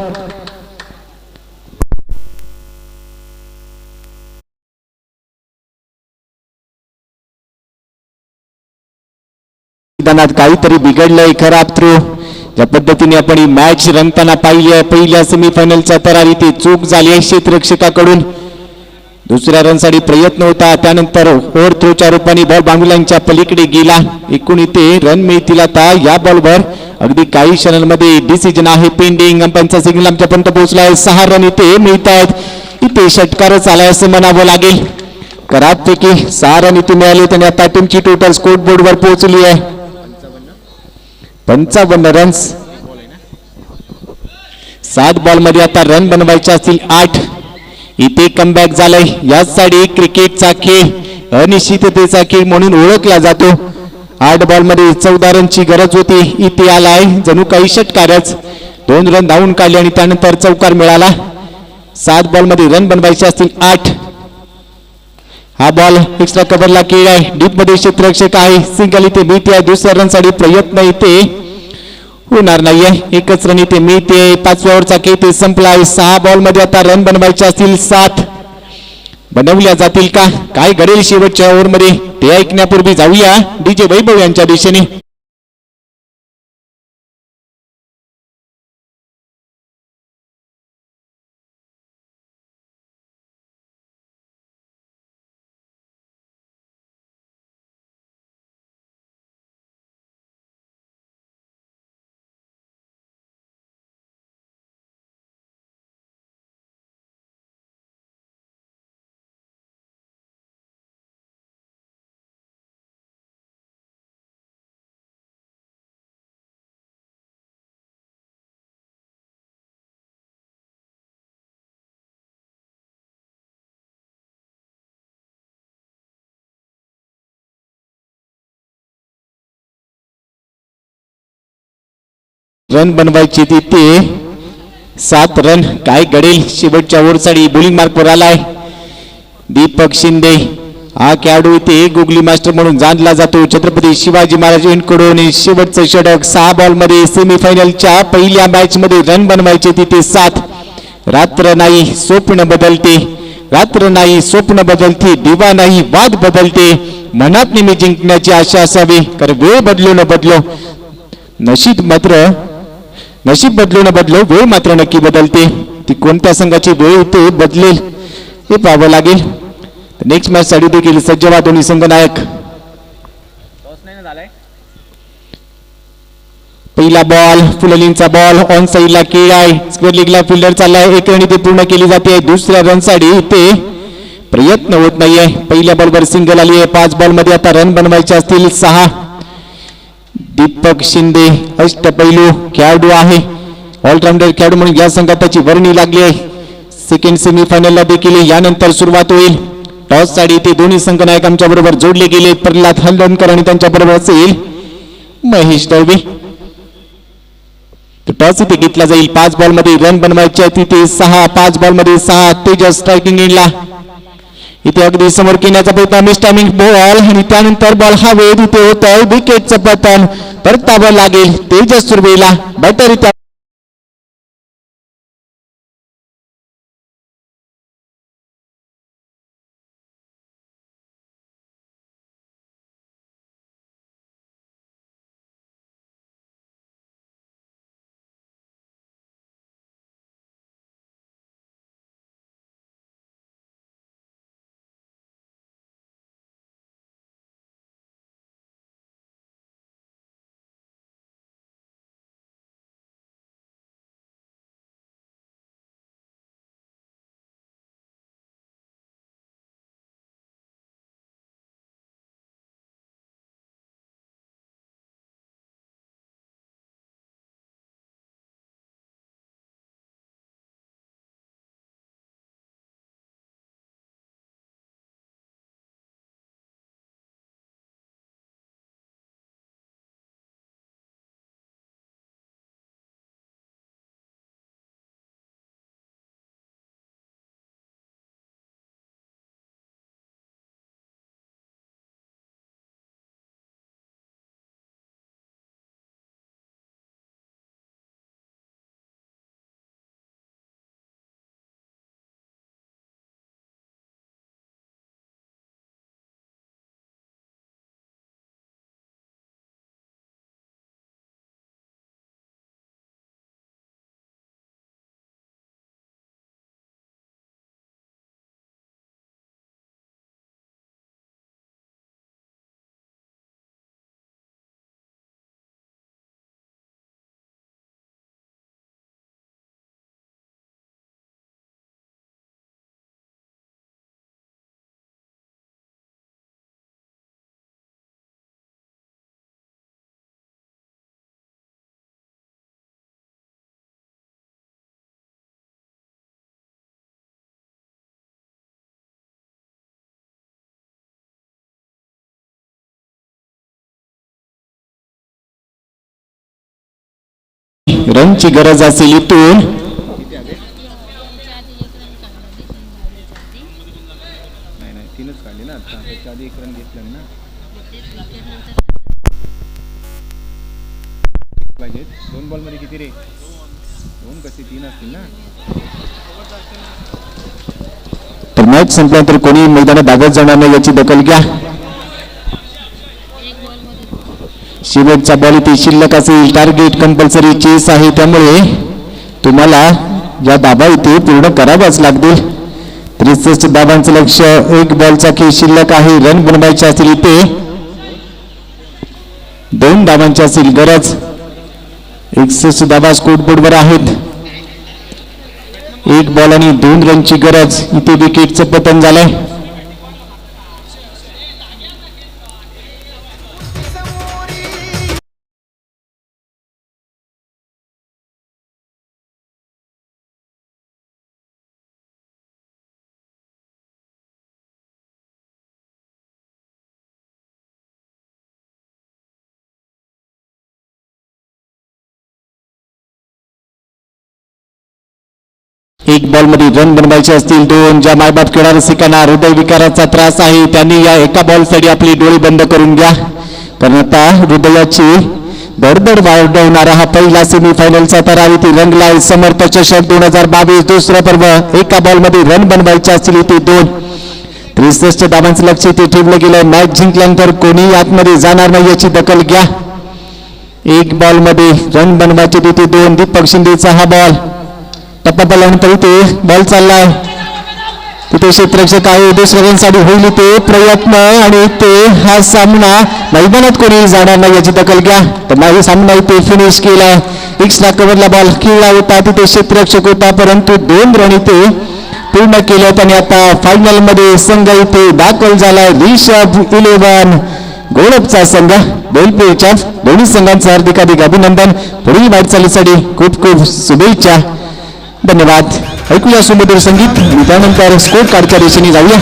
Speaker 1: मैदानात काहीतरी बिघडलंय. खराब थ्रो ज्या पद्धतीने आपण ही मॅच रंगताना पाहिली आहे. पहिल्या सेमीफायनलच्या तरारी ती चूक झाली आहे क्षेत्ररक्षकाकडून. दुसऱ्या रनसाठी प्रयत्न होता त्यानंतर ओव्हर थ्रोच्या रूपाने बॉल बाउंड्री लाईनच्या पलीकडे गेला. एकूण इथे रन मिळतील आता या बॉलवर. अगदी काही क्षणांमध्ये डिसिजन आहे पेंडिंग. अंपायरचा सिग्नल आमच्यापर्यंत पोहोचलाय. 6 रन इथे मिळत आहेत. इथे षटकारच आलाय असं म्हणावं लागेल. करापैकी 6 रन इथे मिळाले आणि आता टीमची टोटल स्कोर बोर्डवर पोहोचली आहे 55 रन्स. 7 बॉल मध्ये आता रन बनवायचे असतील 8. इथे कमबॅक झालंय. यासाठी क्रिकेटचा खेळ अनिश्चिततेचा खेळ म्हणून ओळखला जातो. 8 बॉल मध्ये 14 रनची गरज होती. इथे आलाय जणू काही षटकारच. 2 रन धावून काढले आणि त्यानंतर चौकार मिळाला. 7 बॉल मध्ये रन बनवायचे असतील 8. हा बॉल एक्स्ट्रा कव्हरला केलाय. डीप मध्ये क्षेत्ररक्षक आहे. सिंगल इथे मिळते आहे. दुसऱ्या रनसाठी प्रयत्न इथे होणार नाहीये. एकच रन इथे मिळते. 5व्या ओव्हरचा खेळ इथे संपलाय. 6 बॉल मध्ये आता रन बनवायचे असतील 7. बनवल्या जातील का? काय घडेल शेवटच्या ओव्हर मध्ये ते ऐकण्यापूर्वी जाऊया डीजे वैभव यांच्या दिशेने. रन बनवायचे तिथे 7 रन. काय घडेल शेवटच्या ओव्हरसाठी बॉलिंग मार्कवर आलाय दीपक शिंदे. हा खेळाडू इथे गुगली मास्टर म्हणून जाणला जातो छत्रपती शिवाजी महाराज यांकडून. शेवटचं षटक 6 बॉल मध्ये सेमीफायनलच्या पहिल्या मॅच मध्ये रन बनवायचे तिथे 7. रात्र नाही स्वप्न बदलते, रात्र नाही स्वप्न बदलते, दिवा नाही वाद बदलते. मनात नेहमी जिंकण्याची आशा असावी, कारण वेळ बदलो न बदलो नशीब बदलो न बदलो वेळ मात्र नक्की बदलते. ती कोणत्या संघाची वेळ इथे बदलेल हे पाहावं लागेल. नेक्स्ट मॅच साठी देखील सज्ज व्हा दोन्ही संघ नायक. पहिला बॉल फुललिंगचा बॉल ऑन साईडला केळाय. स्क्वेअर लीगला फिल्डर चाललाय, एक रन इथे पूर्ण केली जाते. दुसऱ्या रन साठी इथे प्रयत्न होत नाहीये. पहिल्या बॉलवर सिंगल आली आहे. 5 बॉल मध्ये आता रन बनवायचे असतील 6. दीपक शिंदे अष्टपैलू खेळाडू आहे, ऑलराऊंडर खेळाडू म्हणून या संघात त्याची वर्णी लागली आहे. सेकंड सेमीफायनलला देखील यानंतर सुरुवात होईल. टॉस साठी ते दोन्ही संघ नायक आमच्या बरोबर जोडले गेले. प्रल्हाद हलवणकर आणि त्यांच्या बरोबर असेल महेश दळवे. टॉस इथे घेतला जाईल. 5 बॉल मध्ये रन बनवायचे आहे तिथे 6. 5 बॉल मध्ये 6. तेजस स्ट्रायकिंग एंडला इथे अगदी समोर केण्याचा प्रयत्न. मिस टायमिंग बॉल आणि त्यानंतर बॉल हा वेळ इथे होत आहे. विकेटचं पतन परतावं लागेल तेजस सुर्वेला. बॅटर इथे रनची गरज असेल इथून.
Speaker 2: नाही 3च काढले ना आता. त्याच्या आधी 1 रन घेतलं ना पाहिजे. 2 बॉल मध्ये किती रे? 2 कसे 3 असतील ना.
Speaker 1: तर मॅच संपल्यानंतर कोणी मैदानात दागत जाणार नाही याची दखल घ्या. शेवटचा बॉल इथे शिल्लक असेल. टार्गेट कंपल्सरी चेस आहे, त्यामुळे तुम्हाला या धाबा इथे पूर्ण कराव्याच लागतील. 63 धाबांचं लक्ष. 1 बॉलचा खेळ शिल्लक आहे. रन बनवायचे असतील इथे 2 धाबांची असेल गरज. 61 धाबा स्कोरबोर्डवर आहेत. 1 बॉल आणि 2 रनची गरज. इथे विकेटचं पतन झालंय. एक बॉल मध्ये रन बनवायचे असतील दोन. ज्या मायबाप क्रीडा रसिकांना हृदयविकाराचा त्रास आहे त्यांनी या एका बॉलसाठी आपली डोळे बंद करून घ्या, कारण आता हृदयाची दडदड वाढवणारा हा पहिला सेमीफायनलचा तरारीती रंगलाय. समर्थ चषक 2022 दुसरं पर्व. एका बॉल मध्ये रन बनवायचे असतील ते दोन. 63 धावांचं लक्ष ते ठेवलं गेलं. मॅच जिंकल्यानंतर कोणी आतमध्ये जाणार नाही याची दखल घ्या. एक बॉल मध्ये रन बनवायचे तिथे दोन. दीपक शिंदेचा हा बॉल टप्पा पडल्यानंतर इथे बॉल चाललाय, तिथे क्षेत्ररक्षक आहे. दुसऱ्या रनसाठी होईल ते प्रयत्न आणि ते हा सामना मैदानात कोणी जाणार नाही याची दखल घ्या. तर नाही सामना इथे फिनिश केला. एक्स्ट्रा कव्हरला बॉल खेळला होता, तिथे क्षेत्ररक्षक होता, परंतु 2 रन इथे पूर्ण केल्यात आणि आता फायनल मध्ये संघ इथे दाखल झालाय. रिषभ 11 गोळपचा संघ. बेलपेच्या दोन्ही संघांचं हार्दिक अभिनंदन. पुढील वाटचालीसाठी खूप खूप शुभेच्छा. धन्यवाद. ऐकूया सुमधुर संगीत आणि त्यानंतर स्कोर कार्डच्या दिशेने जाऊया.